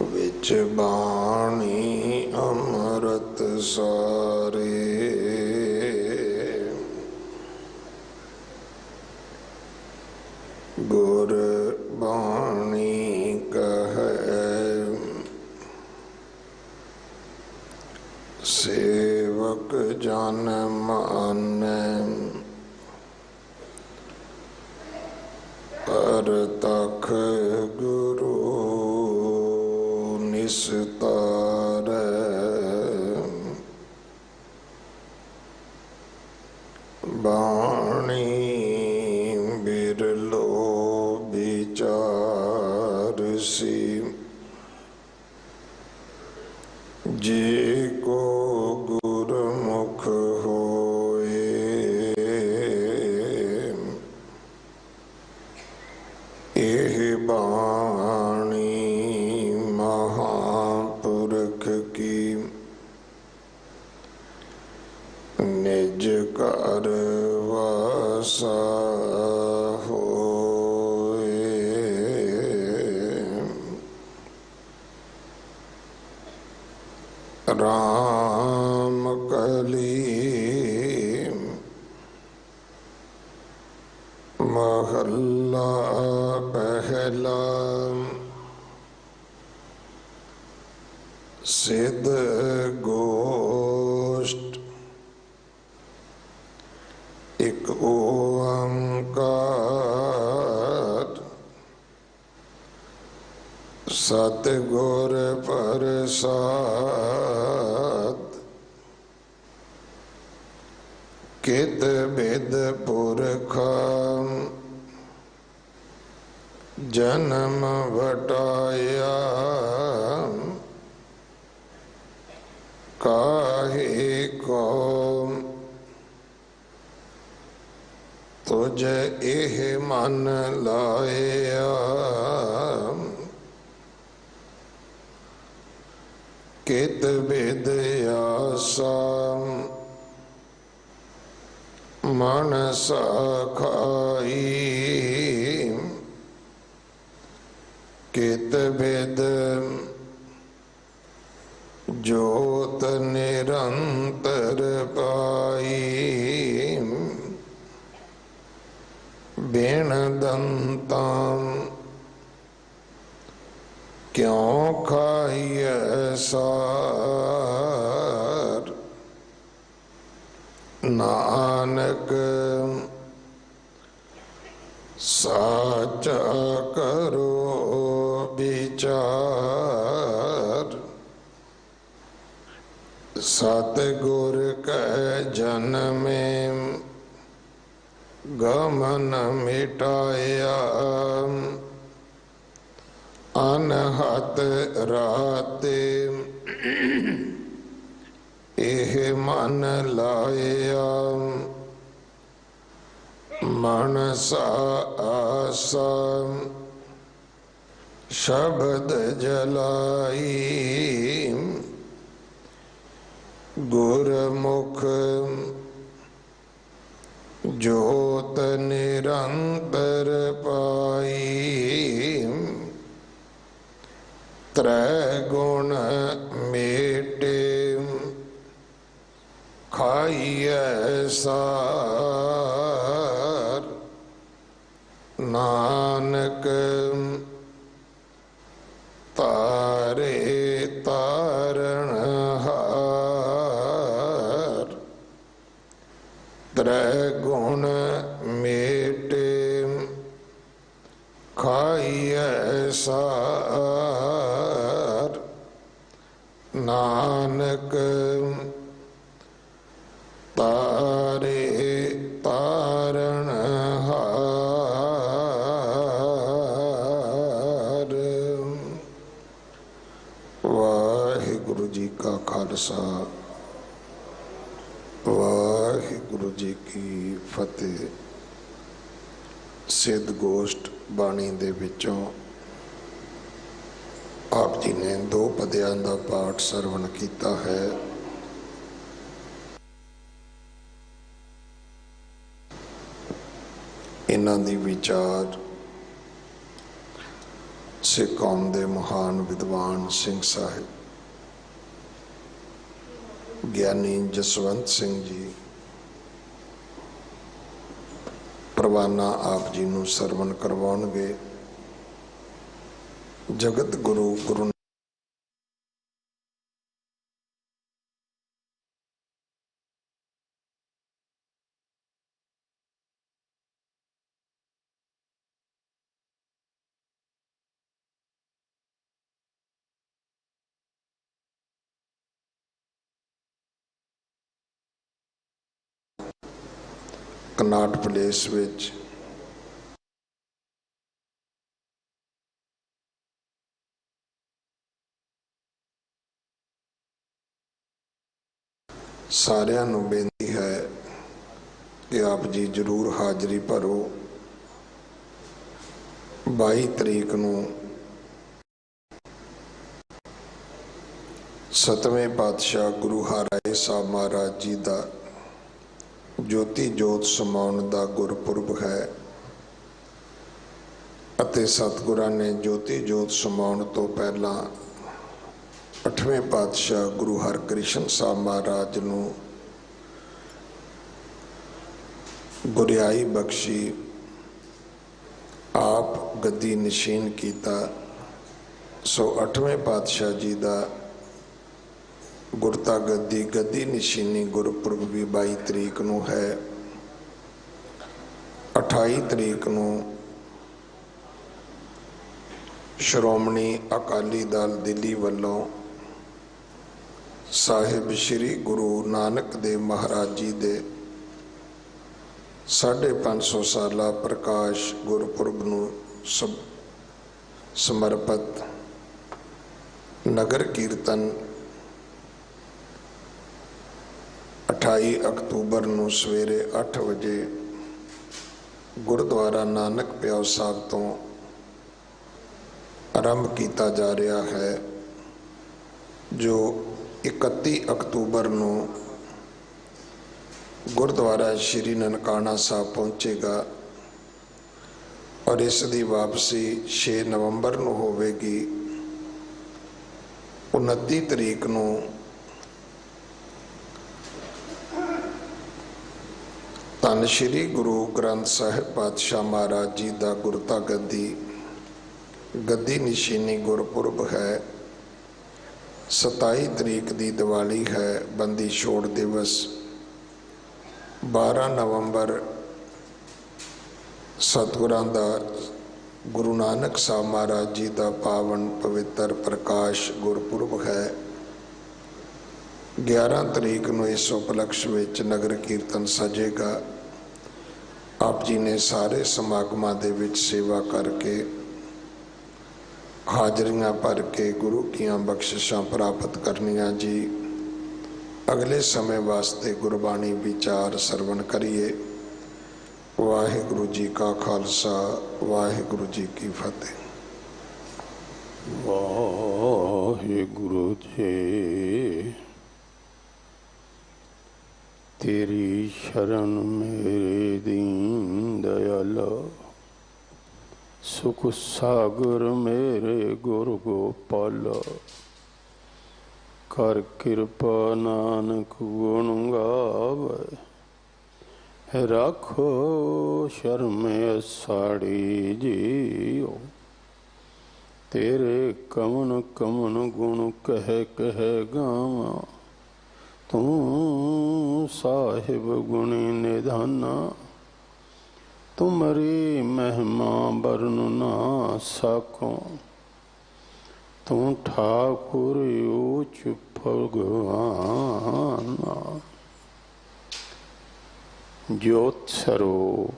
विच बाणी अमृत सारे गुर बाणी कहे सेवक जन माने परतख गुरु निस्तारै बाणी बिरलो विचारसी जे को गुरमुख होए एह बाणी महापुरख की निज कर वासा होए। राम कली महला पहला सिद्ध गोष्ठ एक ओंकार सतगुर प्रसाद कित बिद पुरखा जन्म वटाया काहे को तुझ एह मन लाया कित बिद आसा मन साखाई कित बिद जोत निरंतर पाई बिन दंतां क्यों खाइए सार नानक साचा करो विचार सतगुर कै जन्मे गमन मिटाया अनहत राते एह मन लाया मनसा आसा शब्द जलाई गुरमुख जोत निरंतर पाई त्रैगुण मेटे खाइए सार नानक तारे तारण हार त्रैगुण मेटे खाइए सार नानक तारे तारण हार। वाहिगुरु जी का खालसा वाहिगुरु जी की फतेह। सिद्ध गोष्ठ बाणी दे विचों आप जी ने दो पदियां का पाठ सरवण किया है। इन्हां दी विचार सिख कौम के महान विद्वान सिंह साहिब ज्ञानी जसवंत सिंह जी परवाना आप जी नूं सरवण करवाउणगे। जगत गुरु गुरु कनाट प्लेस विच सारिਆਂ ਨੂੰ बेनती है कि आप जी जरूर हाजरी भरो। 22 तरीक नूं 7वें पातशाह गुरु हरराय साहब महाराज जी का ज्योति जोत समाउण का गुरपुरब है अते सतगुरां ने ज्योति जोत समाउण तो पहला 8वें पातशाह गुरु हरकृष्ण साहब महाराज नूं गुरियाई बख्शी आप गद्दी निशीन किया। सो 8वें पातशाह जी का गुरता गद्दी गद्दी निशीनी गुरपुरब भी 22 तरीक नूं है। 28 तरीक नूं श्रोमणी अकाली दल दिल्ली वालों साहिब श्री गुरु नानक देव महाराज जी दे 550 साला प्रकाश गुरपुरब नूं समर्पित नगर कीर्तन 28 अक्तूबर नूं सवेरे 8 बजे गुरुद्वारा नानक प्याओ साहब तो आरंभ किया जा रहा है, जो 31 अक्तूबर नूं गुरुद्वारा श्री ननकाना साहब पहुंचेगा और इसकी वापसी 6 नवंबर नूं होवेगी। 29 तरीक नूं धन श्री गुरु ग्रंथ साहिब पातशाह महाराज जी का गुरता गद्दी गद्दी निशीनी गुरपुरब है। 27 तरीक की दिवाली है, बंदी छोड़ दिवस। 12 नवंबर सतगुरां दा गुरु नानक साहब महाराज जी का पावन पवित्र प्रकाश गुरपुरब है। 11 तरीक नूं इस उपलक्ष्य विच नगर कीर्तन सजेगा। आप जी ने सारे समागमां दे विच सेवा करके हाजरियां भर के गुरु की बख्शिशां प्राप्त करनियां जी। अगले समय वास्ते गुरबाणी विचार सरवण करिए। वाहिगुरु जी का खालसा वाहिगुरु जी की फतेह। वाहिगुरु जी तेरी शरण मेरे दीन दयाला, सुख सागर मेरे गुरु गोपाला। कर कृपा नानक गुण गावे, राखो शर्म साड़ी जियो। तेरे कमन कमन गुण कह कह गावा, तू साहिब गुणी निधाना। तुमरी महिमा बरन ना सको, तू ठाकुर ऊच भगवाना। ज्योत स्वरूप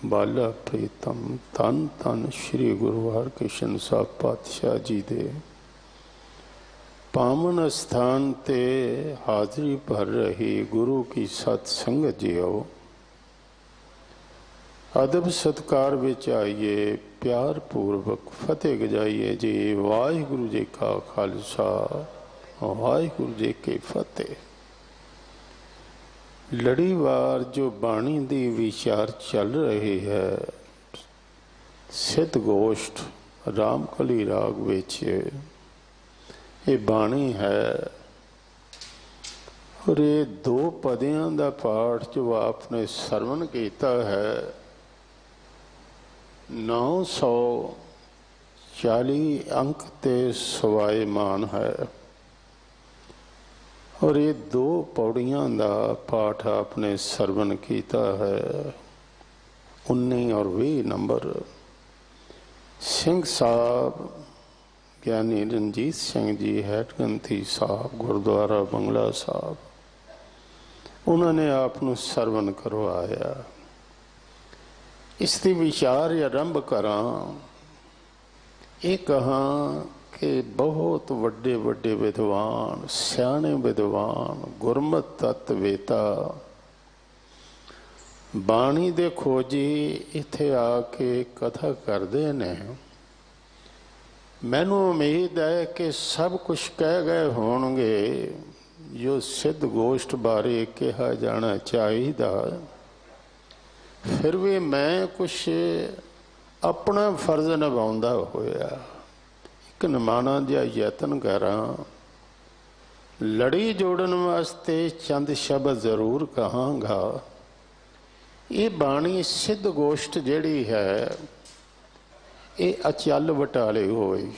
बाला प्रीतम धन धन श्री गुरु हरकृष्ण साहब पातशाह जी दे पावन स्थान ते हाजरी भर रही गुरु की सत्संगत जियो। अदब सत्कार विच आइए, प्यार पूर्वक फतेह गजाइए जी। वाहिगुरु जी का खालसा वाहिगुरु जी की फतेह। लड़ीवार जो बाणी दी विचार चल रही है, सिद्ध गोष्ठ रामकली राग विच ये बाणी है और ये दो पदियां दा पाठ जो आपने सरवण किया है 940 अंक ते सवाईमान है और ये दो पौड़ियां दा पाठ आपने सरवण किया है 19 और 20 नंबर। सिंह साहब ज्ञानी रंजीत सिंह जी हेड ग्रंथी साहब गुरुद्वारा बंगला साहब उन्होंने आपनू सरवण करवाया। इसकी विचार आरंभ करा ये कहा कि बहुत वड्डे वड्डे विद्वान सियाणे विद्वान गुरमत तत्वेता बाणी दे खोजी इत्थे आके कथा करते ने। मैनू उम्मीद है कि सब कुछ कह गए होंगे जो सिद्ध गोष्ठ बारे कहा जाना चाहिए, फिर भी मैं कुछ अपना फर्ज निभाउंदा होया एक निमाना जिहा यतन करा। लड़ी जोड़न वास्ते चंद शब्द जरूर कहांगा। ये बाणी सिद्ध गोष्ठ जिहड़ी है ये अचल बटाले होई।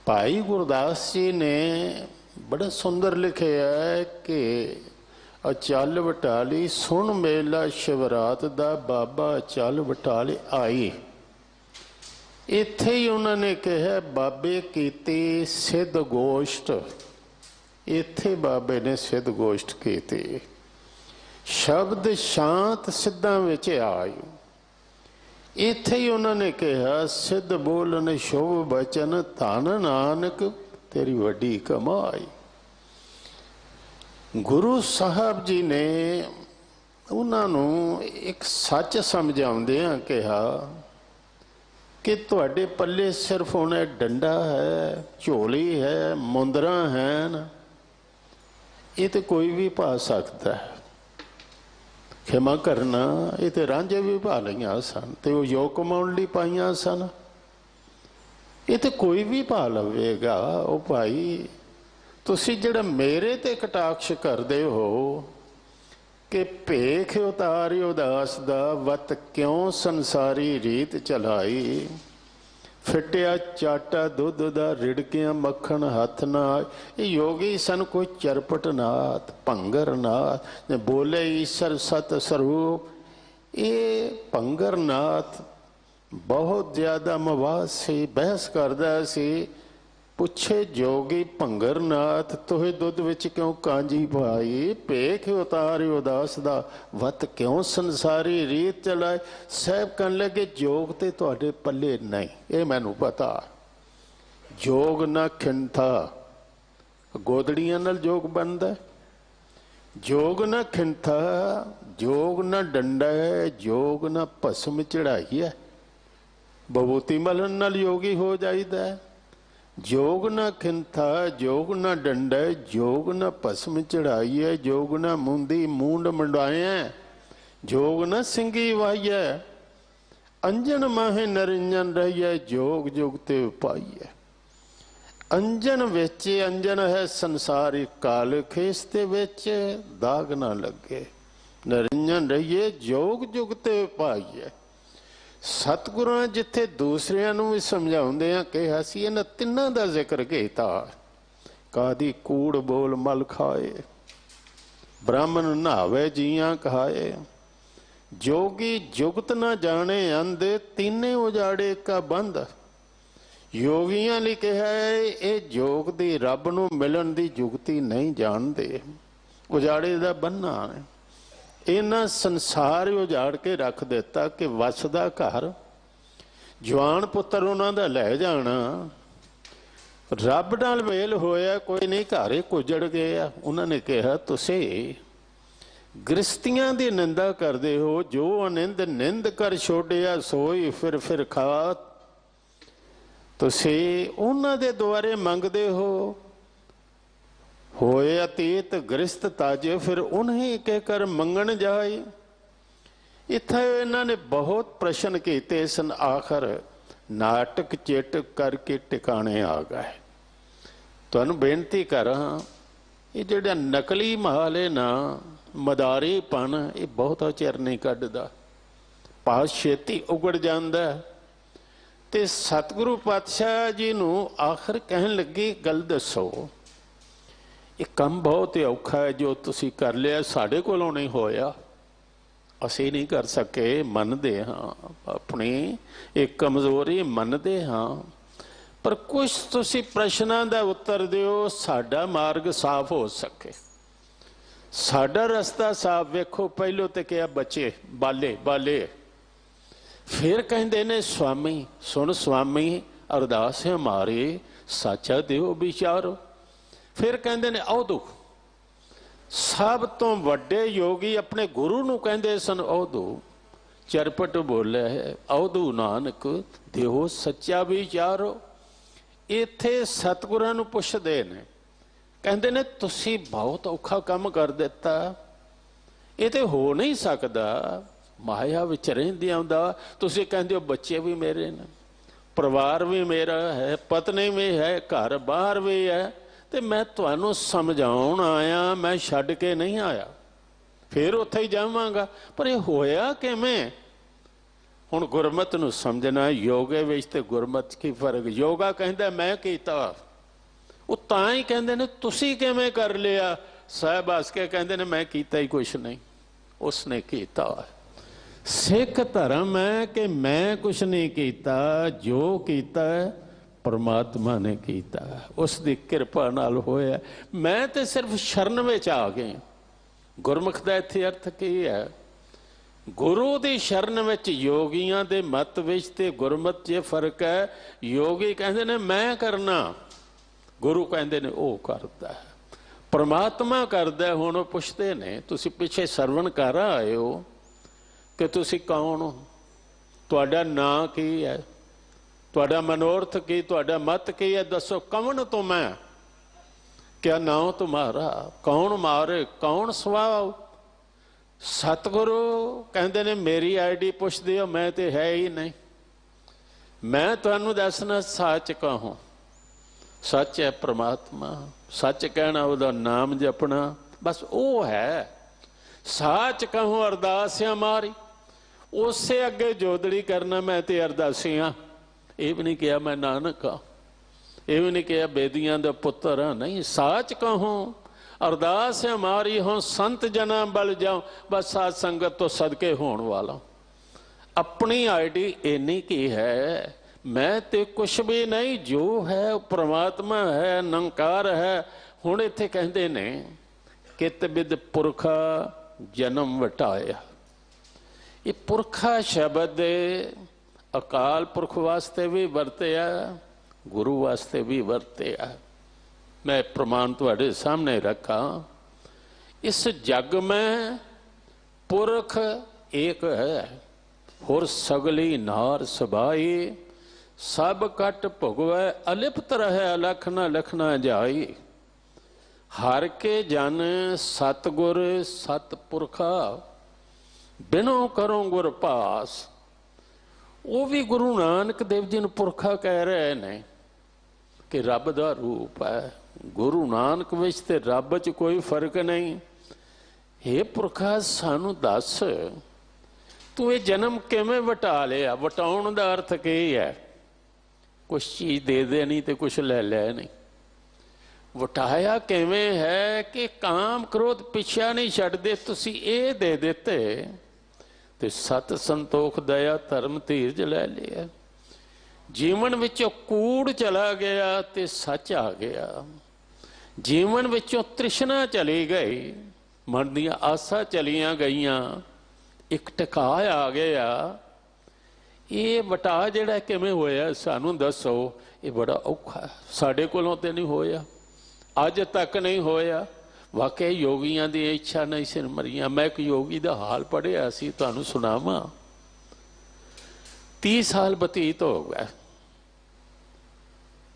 भाई गुरदास जी ने बड़ा सुंदर लिखे है कि अचल बटाली सुन मेला शिवरात दा बाबा अचल बटाले आई। इत्थे ही उन्होंने कहा बाबे कीती सिद्ध गोष्ठ। इत्थे बाबे ने सिद्ध गोष्ठ कीती। शब्द शांत सिद्धां विच आई। इत्थे ही उन्होंने कहा सिद्ध बोलन शुभ बचन धन नानक तेरी वड्डी कमाई। गुरु साहब जी ने उन्होंने एक सच समझाउंदियां कहा कि तुहाडे पल्ले सिर्फ उन्हें डंडा है झोली है मुंदरा है ये तो कोई भी पा सकता है। खिमा करना ये तो रांझे भी पा लिया सन तो वो योग कमाउण लई पाइया सन। ये तो कोई भी पा लवेगा। वो भाई तुसी जिहड़ा मेरे ते कटाक्ष करदे हो कि भेख उतारी उदास दा वत क्यों संसारी रीत चलाई। फिटिया चाटा दुध दा रिड़किया मक्खन हथ ना। ये योगी सन कोई चरपट नाथ भंगर नाथ बोले ईश्वर सत स्वरूप। ये भंगर नाथ बहुत ज्यादा मवाज सी बहस करदा सी। पुछे जोगी भंगर नाथ तुहे दुध विच क्यों कांजी पाई। भेख उतारी उदास दा वत क्यों संसारी रीत चलाए। साहब कहन लगे जोग ते तुहाडे पल्ले नहीं। ये मैनू पता जोग ना खिंथा गोदड़ियां नाल जोग बनदा। जोग ना खिंथा जोग ना डंडा है जोग ना भस्म चढ़ाई है। बबूती मलन नाल योगी हो जाइदा है। जोग न खिंथा जोग न डंडा जोग न भस्म चढ़ाई है। जोग न मुंदी मूंड मंडाया जोग न सिंगी वाइया। अंजन माहे नरिंजन रहिए जोग जुगते पाइए। अंजन विच अंजन है संसारी काल खेस दे विच दाग ना लगे। नरिंजन रहिए जोग जुगते पाइए। सतगुरां जिथे दूसरियां नूं भी समझाउंदे आ कहा सी इन्हां तिन्हां दा जिक्र कीता। कादी कूड़ बोल मल खाए ब्राह्मण नहावे जियां कहाए। जोगी जुगत न जाने अंध तीने उजाड़े का बंद। योगियां लई कहा है ये जोग दी रब नूं मिलन दी जुगती नहीं जानदे। उजाड़े दा बन्ना है। इन्हां संसार उजाड़ के रख दिता कि वसदा घर जवान पुत्र उन्हां दा लै जाना। रब नाल मेल होया कोई नहीं घर कुजड़ गया। उन्होंने कहा तुसी गृहस्थियां दी निंदा करदे हो। जो अनिंद निंद कर छोड़िया सोई फिर खा। तुसी उन्हां दे द्वारे मंगदे हो। होए अतीत गृहस्थ ताजे फिर उन्हें कह कर मंगन जाए। इत्थे इन्होंने बहुत प्रश्न किए सन, आखिर नाटक चिट करके टिकाने आ गए। तुहानू बेनती करा, ये जिहड़ा नकली माल है ना, मदारीपन, ये बहुत चिर नहीं कढ़दा, पास छेती उगड़ जांदा। ते सतगुरु पातशाह जी नू आखिर कहन लगे, गल दसो, ये काम बहुत ही औखा है जो तुसी कर लिया, साढ़े कोलों नहीं होया, असी नहीं कर सके, मनदे हाँ अपनी एक कमजोरी मनदे हाँ, पर कुछ तुसी प्रश्नों का उत्तर दिओ, साडा मार्ग साफ हो सके, साडा रस्ता साफ। वेखो पहलो तो क्या बचे बाले बाले, फिर कहते ने स्वामी सुन स्वामी अरदास हमारी साचा दिओ विचारो। फिर कहते ने अवधू, सब तो वड्डे योगी अपने गुरु नू कहते सन अवधू, चरपट बोले है अवधू नानक दिओ सच्चा विचारो। इत्थे सतगुरां नू पुछदे ने, कहते ने तुसी बहुत औखा काम कर दिता, ये तो हो नहीं सकता, माया विच रहिंदियां दा तुसी कहंदे हो बच्चे भी मेरे ने, परिवार भी मेरा है, पत्नी भी है, घर बाहर भी है, तो मैं तुहानू समझाउण आया, मैं छड्ड के नहीं आया, फिर उत्थे ही जावांगा। पर यह होया किवें? हुण गुरमत नू समझना, योगे विच ते गुरमत की फर्क। योगा कहंदा मैं कीता, वो तां ही कहंदे ने तुसी किवें कर लिया। साहब हस के कहंदे ने मैं कीता ही कुछ नहीं, उसने कीता। सिख धर्म है कि मैं कुछ नहीं कीता, जो कीता परमात्मा ने कीता, उसकी किरपा नाल होया। मैं तो सिर्फ शरण विच आ गई। गुरमुख का इत्थे अर्थ की है? गुरु की शरण विच, योगियां दे मत विच ते गुरमत च फर्क है। योगी कहते ने मैं करना, गुरु कहते ने वो करता है, परमात्मा करता है। हुण पुछते ने तुसी पिछे सरवण कर आए हो कि तुसी कौन हो, तुहाडा नां की है, तुहाडा मनोरथ की, तुहाडा मत की है, दसो कौन तो मैं, क्या नाम तुम्हारा, कौन मारे, कौन स्वभाव। सतगुरु कहते ने मेरी आईडी पुछदे हो, मैं तो है ही नहीं। मैं तुहानू दसना सच कहूँ, सच है परमात्मा, सच कहना उहदा नाम जपना, बस वो है। सच कहूँ अरदास हमारी, उससे अगे जोदड़ी करना, मैं तो अरदासी हाँ। ये भी नहीं किया मैं नानक हाँ, ये भी नहीं किया बेदियां दा पुत्र हाँ, नहीं। सच कहूँ अरदास हमारी हो, संत जना बल जाऊं, बस साध संगत तो सदके होने वाला। अपनी आईडी इन्नी की है, मैं तो कुछ भी नहीं, जो है परमात्मा है, निरंकार है। हुण इत्थे कहंदे ने कित बिद पुरखा जन्म वटाया। ये पुरखा शब्द अकाल पुरख वास्ते भी वरत्या, गुरु वास्ते भी वरत्या। मैं प्रमाण तुहाडे सामने रखा। इस जग में पुरख एक है, होर सगली नार सबाई, सब कट भुगवै अलिप्त रहे, अलख न लखना जाई। हर के जन सतगुर सतपुरखा, बिनो करो गुर पास। वो भी गुरु नानक देव जी ने पुरखा कह रहे ने कि रब दा रूप है। गुरु नानक विच ते रब च कोई फर्क नहीं। हे पुरखा सानू दस, तू ये जन्म किवें वटा लिया? वटाउण दा अर्थ की है? कुछ चीज दे देनी ते कुछ ले लै नहीं। वटाया किवें है कि काम क्रोध पिछा नहीं छड्डदे, तुसी ये दे दिते ते सत संतोख दया धर्म धीरज लै लिया। जीवन विचों कूड़ चला गया ते सच आ गया। जीवन विचों तृष्णा चली गई, मन दीयां आसा चलियां गईयां, एक टिका आ गया। ये वटा जिहड़ा किवें होया सानू दसो। ये बड़ा औखा है, साडे कोलों ते नहीं होया, अज तक नहीं होया। वाकई योगियां दी इच्छा नहीं सिर मरियां। मैं एक योगी दा हाल पढ़िया सी, तुहानू सुनावां। 30 साल बतीत हो गए,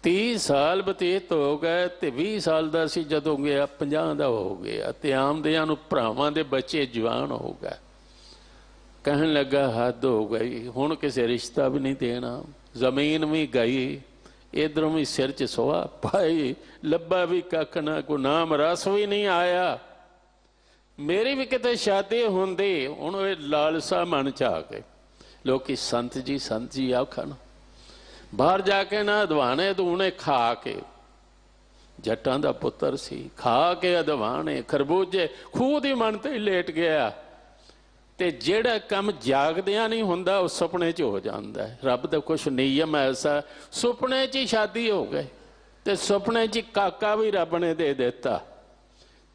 30 साल बतीत हो गए ते 20 साल दा सी जदों गया, 50 दा हो गया ते आमदियां नू भरावां दे बच्चे जवान हो गए। कहन लगा हद हो गई, हुण किसी रिश्ता भी नहीं देना, जमीन भी गई, इधरों भी सिर च सोआ भाई, लब्बा भी कख ना, कोई नाम रस भी नहीं आया। मेरी भी किते शादी होंदी, हुण लालसा मन च आ गए। लोग संत जी आखन, बाहर जाके ना अदवाने दूने खा के, जट्टां दा पुत्तर सी, खा के अदवाने खरबूजे खूह दी मन ते लेट गया। ते जेड़ा कम जागदियां नहीं हुंदा उस सुपने च हो जाता है। रब दा कुछ नियम ऐसा, सुपने च ही शादी हो गए, ते सुपने च काका भी रब ने दे दिता।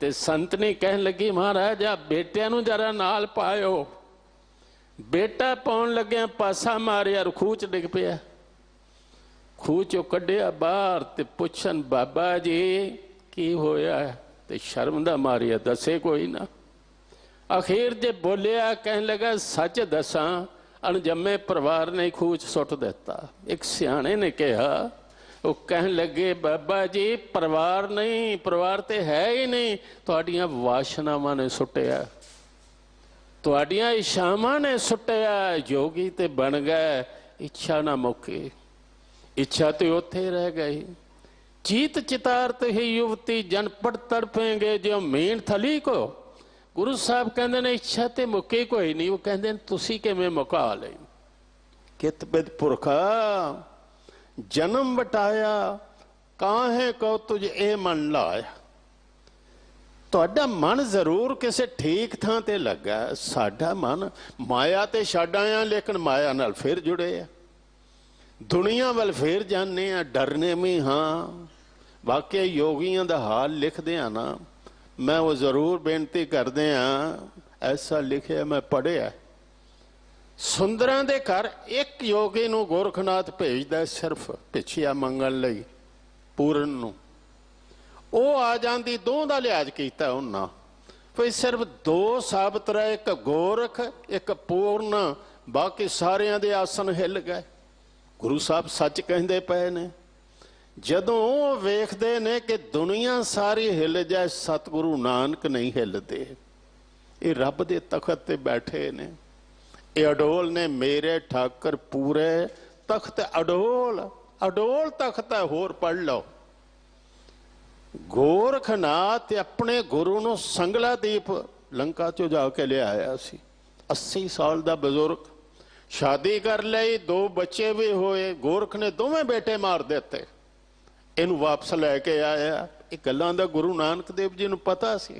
ते संत ने कहन लगी, महाराज आ बेटियां नूं जरा नाल पायो। बेटा पाउण लग्या पासा मारिया, खूह च डिग पिया। खूह चो कढ़िया बाहर ते पुछन, बाबा जी की होया? ते शर्म दा मारिया दसे कोई ना। आखिर जे बोलिया, कहन लगा सच दसा, अणजम्मे परिवार ने खूह च सुट दिता। एक सियाणे ने कहा, वो कहन लगे बाबा जी परिवार नहीं, परिवार ते है ही नहीं, तुहाडियां वासनावां ने सुटिया, तुहाडियां इच्छावां ने सुटिया। योगी ते बन गए, इच्छा ना मुक्की, इच्छा तो उत्थे रह गई। चीत चितारत ही युवती जनपद तड़पेंगे जो मीन थली को। गुरु साहब कहते ने इच्छा तो मुक्की कोई नहीं, वो कहते तुसी किवें मुका लई। कित बिद पुरखा जन्म वटाया, काहे को तुझ ए मन लाया। तुहाडा मन जरूर किसी ठीक थां ते लगा, साडा मन माया ते छड्ड आया, लेकिन माया नाल फिर जुड़े आ, दुनिया वाल फिर जाने आ, डरने में। हाँ वाकई योगियों का हाल लिखते हैं ना, मैं वो जरूर बेनती करते हैं, ऐसा लिखे मैं पढ़िया। सुंदरां दे घर एक योगी नूं गोरखनाथ भेजदा सिर्फ भिक्षिया मंगण लई, पूरन नूं। वो आ जाती, दो का लिहाज किया उन्हां, फिर सिर्फ दो साबित रहे, एक गोरख एक पूर्ण, बाकी सारियां दे आसन हिल गए। गुरु साहब सच कहते पे ने, जदों वेखते ने कि दुनिया सारी हिल जाए, सतगुरु नानक नहीं हिलते। ये रब दे तखत ते बैठे ने, ये अडोल ने, मेरे ठाकर पूरे तख्त अडोल। अडोल तख्त है, होर पढ़ लो। गोरखनाथ अपने गुरु नूं संगलादीप लंका चो जाके ले आया सी। 80 साल का बजुर्ग, शादी कर ली, 2 बच्चे भी होए। गोरख ने दोवें बेटे मार देते, इनू वापस लैके आया। ये गल्लां दा गुरु नानक देव जी नूं पता सी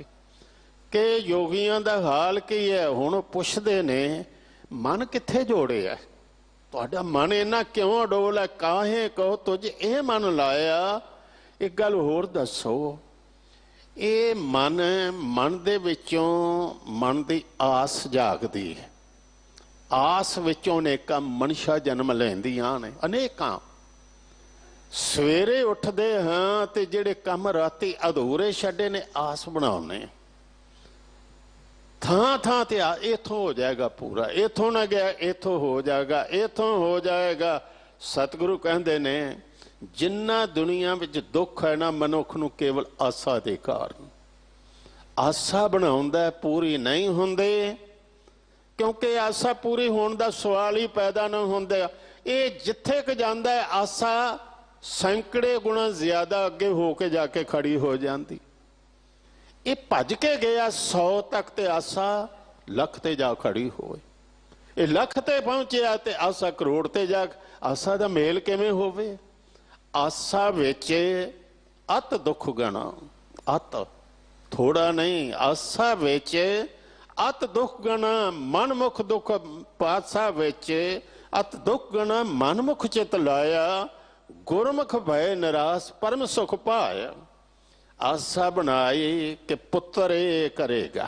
कि योगियां दा हाल की है। हुण पुछदे ने मन कित्थे जोड़े है, तुहाडा मन इन्ना क्यों अडोल है, काहे कहो तुझ ये मन लाया। एक गल होर दसो, ये मन दे विचों मन दी आस जागदी है, आस विचों अनेकां मनशा जन्म लैंदियां ने, अनेकां। सवेरे उठदे हाँ ते जिहड़े काम राती अधूरे छड्डे ने, आस बनाउने थां थां ते, इथों हो जाएगा पूरा, इथों ना गया इथों हो जाएगा, इथों हो जाएगा। सतगुरु कहंदे ने, जिन्ना दुनिया विच दुख है ना, मनुख नूं केवल आसा दे कारण। आसा बनाउंदा पूरी नहीं हुंदी, क्योंकि आसा पूरी होने का सवाल ही पैदा नहीं होंदा। ये जिथे क जांदा है, आसा सैकड़े गुणा ज्यादा अगे होके जाके खड़ी हो जाती। ये भज के गया 100 तक, ते आसा लख ते जा खड़ी होए। ये लख ते पहुंचया ते आसा करोड़ ते जा, आसा दा मेल किवें होवे। आसा विच अत दुख गणा, अत थोड़ा नहीं, आसा विच अत दुख गणा, मनमुख दुख पातशाह विच अत दुख गणा, मनमुख चित लाया, गुरमुख भय निराश परम सुख पाया। आशा बनाई कि पुत्र ये करेगा,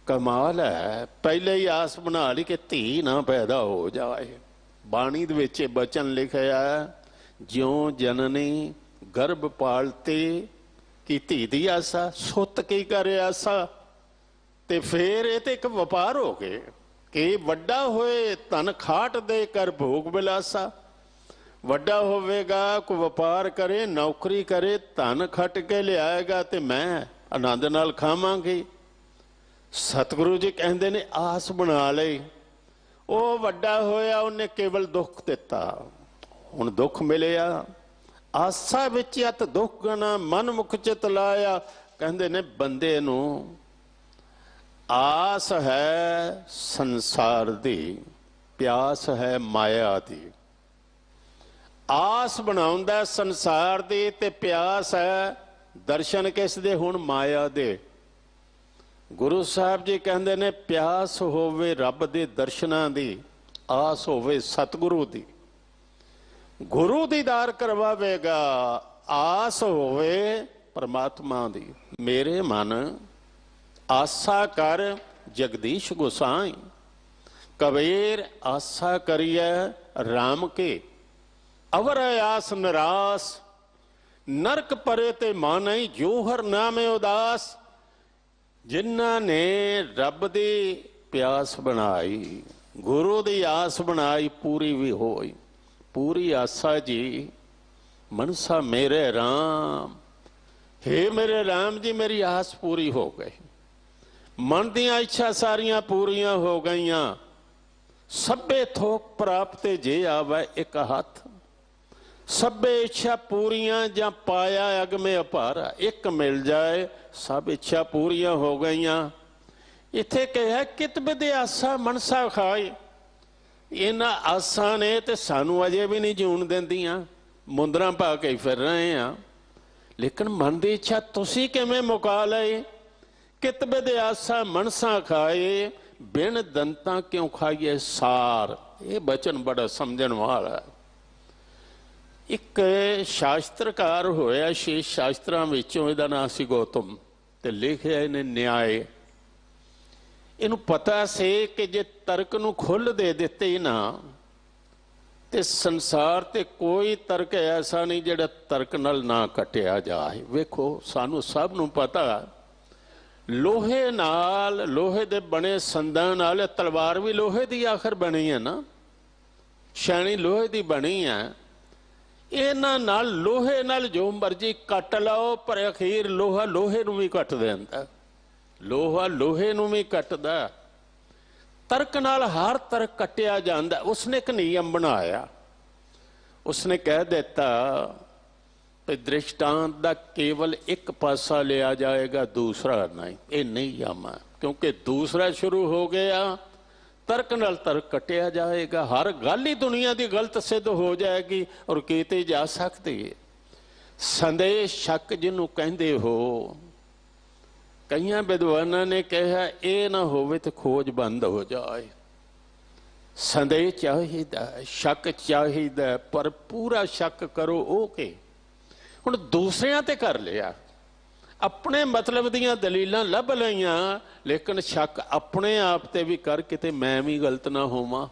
कमाल है। पहले ही आस बना ली कि धी ना पैदा हो जाए। बाणी दे विच बचन लिखिया, ज्यों जननी गर्भ पालती की धी दी आसा, सुत की करे आसा। ते फिर ये तो एक व्यापार हो गए कि वड्डा होए धन खाट दे कर भोग बिलासा। वड्डा होवेगा, कोई व्यापार करे, नौकरी करे, धन खट के लियाएगा, तो मैं आनंद नाल खावांगी। सतगुरु जी कहते ने आस बना लई, ਉਹ ਵੱਡਾ ਹੋਇਆ ਉਹਨੇ ਕੇਵਲ ਦੁੱਖ ਦਿੱਤਾ। ਹੁਣ ਦੁੱਖ ਮਿਲਿਆ, ਆਸਾ ਵਿੱਚ ਅਤ ਦੁੱਖ ਗਣਾ ਮਨ ਮੁਖ ਚਿਤ ਲਾਇਆ। ਕਹਿੰਦੇ ਨੇ ਬੰਦੇ ਨੂੰ ਆਸ ਹੈ ਸੰਸਾਰ ਦੀ, ਪਿਆਸ ਹੈ ਮਾਇਆ ਦੀ। ਆਸ ਬਣਾਉਂਦਾ ਸੰਸਾਰ ਦੀ ਤੇ ਪਿਆਸ ਹੈ ਦਰਸ਼ਨ ਕਿਸ ਦੇ? ਹੁਣ ਮਾਇਆ ਦੇ। ਗੁਰੂ ਸਾਹਿਬ ਜੀ ਕਹਿੰਦੇ ਨੇ ਪਿਆਸ ਹੋਵੇ ਰੱਬ ਦੇ ਦਰਸ਼ਨਾਂ ਦੀ, ਆਸ ਹੋਵੇ ਸਤਿਗੁਰੂ ਦੀ। ਗੁਰੂ ਦੀਦਾਰ ਕਰਵਾਵੇਗਾ, ਆਸ ਹੋਵੇ ਪਰਮਾਤਮਾ ਦੀ। ਮੇਰੇ ਮਨ ਆਸਾ ਕਰ ਜਗਦੀਸ਼ ਗੁਸਾਈ, ਕਬੀਰ ਆਸਾ ਕਰੀਐ ਰਾਮ ਕੇ। ਅਵਰ ਆਸ ਨਿਰਾਸ, ਨਰਕ ਪਰੇ ਤੇ ਮਾਨਈ, ਜੋ ਹਰ ਨਾਮੇ ਉਦਾਸ। ਜਿਨ੍ਹਾਂ ਨੇ ਰੱਬ ਦੀ ਪਿਆਸ ਬਣਾਈ, ਗੁਰੂ ਦੀ ਆਸ ਬਣਾਈ, ਪੂਰੀ ਵੀ ਹੋਈ। ਪੂਰੀ ਆਸਾ ਜੀ ਮਨਸਾ ਮੇਰੇ ਰਾਮ, ਹੇ ਮੇਰੇ ਰਾਮ ਜੀ ਮੇਰੀ ਆਸ ਪੂਰੀ ਹੋ ਗਈ। ਮਨ ਦੀਆਂ ਇੱਛਾ ਸਾਰੀਆਂ ਪੂਰੀਆਂ ਹੋ ਗਈਆਂ। ਸਭੇ ਥੋਕ ਪ੍ਰਾਪਤੇ ਜੇ ਆਵੇ ਇੱਕ ਹੱਥ, ਸਭੇ ਇੱਛਾ ਪੂਰੀਆਂ ਜਾਂ ਪਾਇਆ ਅਗਮੇ ਅਪਾਰਾ। ਇੱਕ ਮਿਲ ਜਾਏ ਸਭ ਇੱਛਾ ਪੂਰੀਆਂ ਹੋ ਗਈਆਂ। ਇੱਥੇ ਕਿਹਾ ਕਿਤ ਬਿਦ ਆਸਾ ਮਨਸਾ ਖਾਏ। ਇਹਨਾਂ ਆਸਾਂ ਨੇ ਤੇ ਸਾਨੂੰ ਅਜੇ ਵੀ ਨਹੀਂ ਜੂਣ ਦਿੰਦੀਆਂ, ਮੁੰਦਰਾਂ ਪਾ ਕੇ ਫਿਰ ਰਹੇ ਆ। ਲੇਕਿਨ ਮਨ ਦੀ ਇੱਛਾ ਤੁਸੀਂ ਕਿਵੇਂ ਮੁਕਾ ਲਏ? ਕਿਤ ਬਿਦ ਆਸਾ ਮਨਸਾ ਖਾਏ, ਬਿਨ ਦੰਤਾਂ ਕਿਉਂ ਖਾਈਏ ਸਾਰ। ਇਹ ਬਚਨ ਬੜਾ ਸਮਝਣ ਵਾਲਾ। ਇੱਕ ਸ਼ਾਸਤਰਕਾਰ ਹੋਇਆ, 6 ਸ਼ਾਸਤਰਾਂ ਵਿੱਚੋਂ ਇਹਦਾ ਨਾਂ ਸੀ ਗੌਤਮ, ਤੇ ਲਿਖਿਆ ਇਹਨੇ ਨਿਆਏ। ਇਹਨੂੰ ਪਤਾ ਸੀ ਕਿ ਜੇ ਤਰਕ ਨੂੰ ਖੁੱਲ੍ਹ ਦੇ ਦਿੱਤੇ ਨਾ ਤੇ ਸੰਸਾਰ ਤੇ ਕੋਈ ਤਰਕ ਐਸਾ ਨਹੀਂ ਜਿਹੜਾ ਤਰਕ ਨਾਲ ਨਾ ਕੱਟਿਆ ਜਾਏ। ਵੇਖੋ ਸਾਨੂੰ ਸਭ ਨੂੰ ਪਤਾ, ਲੋਹੇ ਨਾਲ, ਲੋਹੇ ਦੇ ਬਣੇ ਸੰਦਾਂ ਨਾਲ, ਤਲਵਾਰ ਵੀ ਲੋਹੇ ਦੀ ਆਖਰ ਬਣੀ ਹੈ ਨਾ, ਛਾਣੀ ਲੋਹੇ ਦੀ ਬਣੀ ਹੈ। ਇਹਨਾਂ ਨਾਲ ਲੋਹੇ ਨਾਲ ਜੋ ਮਰਜੀ ਕੱਟ ਲਓ, ਪਰ ਅਖੀਰ ਲੋਹਾ ਲੋਹੇ ਨੂੰ ਵੀ ਕੱਟ ਦਿੰਦਾ। ਲੋਹਾ ਲੋਹੇ ਨੂੰ ਵੀ ਕੱਟਦਾ। ਤਰਕ ਨਾਲ ਹਰ ਤਰਕ ਕੱਟਿਆ ਜਾਂਦਾ। ਉਸਨੇ ਇੱਕ ਨਿਯਮ ਬਣਾਇਆ। ਉਸਨੇ ਕਹਿ ਦਿੱਤਾ ਕਿ ਦ੍ਰਿਸ਼ਟਾਂਤ ਦਾ ਕੇਵਲ ਇੱਕ ਪਾਸਾ ਲਿਆ ਜਾਏਗਾ, ਦੂਸਰਾ ਨਹੀਂ। ਇਹ ਨਿਯਮ ਹੈ, ਕਿਉਂਕਿ ਦੂਸਰਾ ਸ਼ੁਰੂ ਹੋ ਗਿਆ ਤਰਕ ਨਾਲ ਤਰਕ ਕੱਟਿਆ ਜਾਏਗਾ। ਹਰ ਗੱਲ ਹੀ ਦੁਨੀਆ ਦੀ ਗਲਤ ਸਿੱਧ ਹੋ ਜਾਏਗੀ ਔਰ ਕੀਤੀ ਜਾ ਸਕਦੀ ਹੈ। ਸੰਦੇਹ ਸ਼ੱਕ ਜਿਹਨੂੰ ਕਹਿੰਦੇ ਹੋ, ਕਈਆਂ ਵਿਦਵਾਨਾਂ ਨੇ ਕਿਹਾ ਇਹ ਨਾ ਹੋਵੇ ਤੇ ਖੋਜ ਬੰਦ ਹੋ ਜਾਏ। ਸੰਦੇਹ ਚਾਹੀਦਾ, ਸ਼ੱਕ ਚਾਹੀਦਾ, ਪਰ ਪੂਰਾ ਸ਼ੱਕ ਕਰੋ ਉਹ ਕਿ ਹੁਣ ਦੂਸਰਿਆਂ ਤੇ ਕਰ ਲਿਆ, ਆਪਣੇ ਮਤਲਬ ਦੀਆਂ ਦਲੀਲਾਂ ਲੱਭ ਲਈਆਂ, ਲੇਕਿਨ ਸ਼ੱਕ ਆਪਣੇ ਆਪ ਤੇ ਵੀ ਕਰ, ਕਿਤੇ ਮੈਂ ਵੀ ਗਲਤ ਨਾ ਹੋਵਾਂ।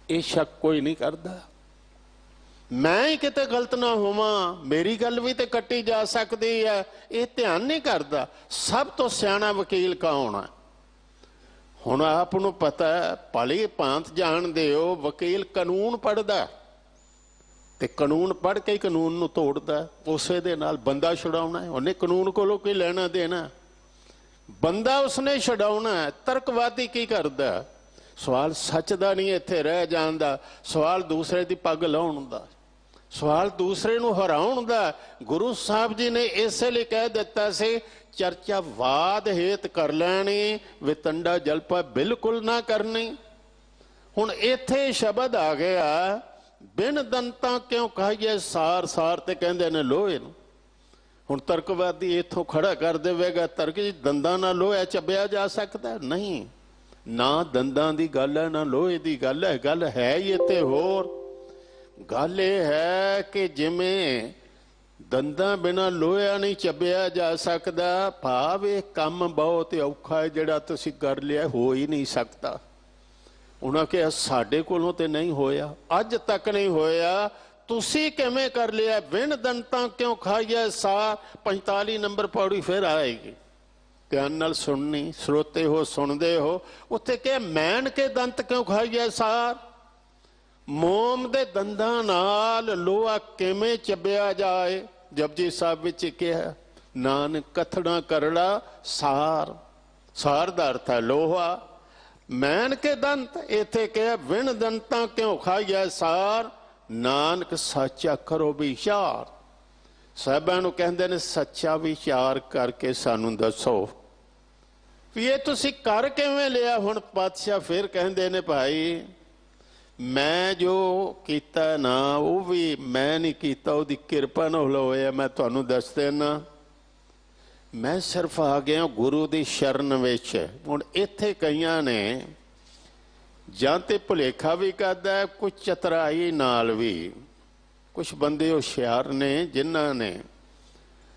ਇਹ ਸ਼ੱਕ ਕੋਈ ਨਹੀਂ ਕਰਦਾ। ਮੈਂ ਹੀ ਕਿਤੇ ਗਲਤ ਨਾ ਹੋਵਾਂ, ਮੇਰੀ ਗੱਲ ਵੀ ਤੇ ਕੱਟੀ ਜਾ ਸਕਦੀ ਹੈ, ਇਹ ਧਿਆਨ ਨਹੀਂ ਕਰਦਾ। ਸਭ ਤੋਂ ਸਿਆਣਾ ਵਕੀਲ ਕੌਣ ਹੈ? ਹੁਣ ਆਪ ਨੂੰ ਪਤਾ, ਭਲੀ ਭਾਂਤ ਜਾਣਦੇ ਹੋ, ਵਕੀਲ ਕਾਨੂੰਨ ਪੜ੍ਹਦਾ ਤੇ ਕਾਨੂੰਨ ਪੜ੍ਹ ਕੇ ਕਾਨੂੰਨ ਨੂੰ ਤੋੜਦਾ। ਉਸੇ ਦੇ ਨਾਲ ਬੰਦਾ ਛੁਡਾਉਣਾ ਹੈ, ਉਹਨੇ ਕਾਨੂੰਨ ਕੋਲੋਂ ਕੀ ਲੈਣਾ ਦੇਣਾ, ਬੰਦਾ ਉਸਨੇ ਛਡਾਉਣਾ ਹੈ। ਤਰਕਵਾਦੀ ਕੀ ਕਰਦਾ? ਸਵਾਲ ਸੱਚ ਦਾ ਨਹੀਂ ਇੱਥੇ ਰਹਿ ਜਾਂਦਾ, ਸਵਾਲ ਦੂਸਰੇ ਦੀ ਪੱਗ ਲਾਉਣ ਦਾ, ਸਵਾਲ ਦੂਸਰੇ ਨੂੰ ਹਰਾਉਣ ਦਾ। ਗੁਰੂ ਸਾਹਿਬ ਜੀ ਨੇ ਇਸੇ ਲਈ ਕਹਿ ਦਿੱਤਾ ਸੀ, ਚਰਚਾ ਵਾਦ ਹੇਤ ਕਰ ਲੈਣੀ, ਵਿਤੰਡਾ ਜਲਪਾ ਬਿਲਕੁਲ ਨਾ ਕਰਨੀ। ਹੁਣ ਇੱਥੇ ਸ਼ਬਦ ਆ ਗਿਆ, ਬਿਨ ਦੰਤਾਂ ਕਿਉਂ ਖਾਈਏ ਸਾਰ। ਸਾਰ ਤੇ ਕਹਿੰਦੇ ਨੇ ਲੋਹੇ ਨੂੰ। ਹੁਣ ਤਰਕਵਾਦੀ ਇੱਥੋਂ ਖੜਾ ਕਰ ਦੇਵੇਗਾ ਤਰਕ ਜੀ, ਦੰਦਾਂ ਨਾਲ ਲੋਹਾ ਚੱਬਿਆ ਜਾ ਸਕਦਾ? ਨਹੀਂ, ਨਾ ਦੰਦਾਂ ਦੀ ਗੱਲ ਹੈ ਨਾ ਲੋਹੇ ਦੀ ਗੱਲ ਹੈ। ਗੱਲ ਹੈ ਹੀ ਇੱਥੇ ਹੋਰ। ਗੱਲ ਇਹ ਹੈ ਕਿ ਜਿਵੇਂ ਦੰਦਾਂ ਬਿਨਾਂ ਲੋਹਾ ਨਹੀਂ ਚੱਬਿਆ ਜਾ ਸਕਦਾ, ਭਾਵ ਇਹ ਕੰਮ ਬਹੁਤ ਔਖਾ ਹੈ ਜਿਹੜਾ ਤੁਸੀਂ ਕਰ ਲਿਆ, ਹੋ ਹੀ ਨਹੀਂ ਸਕਦਾ। ਉਹਨਾਂ ਕਿਹਾ ਸਾਡੇ ਕੋਲੋਂ ਤੇ ਨਹੀਂ ਹੋਇਆ, ਅੱਜ ਤੱਕ ਨਹੀਂ ਹੋਇਆ, ਤੁਸੀਂ ਕਿਵੇਂ ਕਰ ਲਿਆ? ਬਿਨ ਦੰਤਾਂ ਕਿਉਂ ਖਾਈਏ ਸਾਰ। 45 ਨੰਬਰ ਪੌੜੀ ਫਿਰ ਆਏਗੀ, ਧਿਆਨ ਨਾਲ ਸੁਣਨੀ, ਸਰੋਤੇ ਹੋ ਸੁਣਦੇ ਹੋ। ਉੱਥੇ ਕਿਹਾ ਮੈਨ ਕੇ ਦੰਤ ਕਿਉਂ ਖਾਈਏ ਸਾਰ। ਮੋਮ ਦੇ ਦੰਦਾਂ ਨਾਲ ਲੋਹਾ ਕਿਵੇਂ ਚੱਬਿਆ ਜਾਏ। ਜਪਜੀ ਸਾਹਿਬ ਵਿੱਚ ਕਿਹਾ ਨਾਨਕ ਕਥਨਾ ਕਰੜਾ ਸਾਰ। ਸਾਰ ਦਾ ਅਰਥ ਹੈ ਲੋਹਾ। ਮੈਨ ਕੇ ਦੰਤ, ਇੱਥੇ ਕਿਹਾ ਵਿਣ ਦੰਤਾਂ ਕਿਉਂ ਖਾਈਐ ਸਾਰ, ਨਾਨਕ ਸੱਚਾ ਕਰੋ ਵਿਚਾਰ। ਸਾਹਿਬਾਂ ਨੂੰ ਕਹਿੰਦੇ ਨੇ ਸੱਚਾ ਵਿਚਾਰ ਕਰਕੇ ਸਾਨੂੰ ਦੱਸੋ ਵੀ ਇਹ ਤੁਸੀਂ ਕਰ ਕਿਵੇਂ ਲਿਆ। ਹੁਣ ਪਾਤਸ਼ਾਹ ਫਿਰ ਕਹਿੰਦੇ ਨੇ ਭਾਈ ਮੈਂ ਜੋ ਕੀਤਾ ਨਾ ਉਹ ਵੀ ਮੈਂ ਨਹੀਂ ਕੀਤਾ, ਉਹਦੀ ਕਿਰਪਾ ਨਾਲ ਹੋਇਆ। ਮੈਂ ਤੁਹਾਨੂੰ ਦੱਸ ਦੇਣਾ, ਮੈਂ ਸਿਰਫ ਆ ਗਿਆ ਗੁਰੂ ਦੀ ਸ਼ਰਨ ਵਿੱਚ। ਹੁਣ ਇੱਥੇ ਕਈਆਂ ਨੇ ਜਾਂ ਤੇ ਭੁਲੇਖਾ ਵੀ ਕਰਦਾ, ਕੁਝ ਚਤਰਾਈ ਨਾਲ ਵੀ। ਕੁਝ ਬੰਦੇ ਹੁਸ਼ਿਆਰ ਨੇ ਜਿਨ੍ਹਾਂ ਨੇ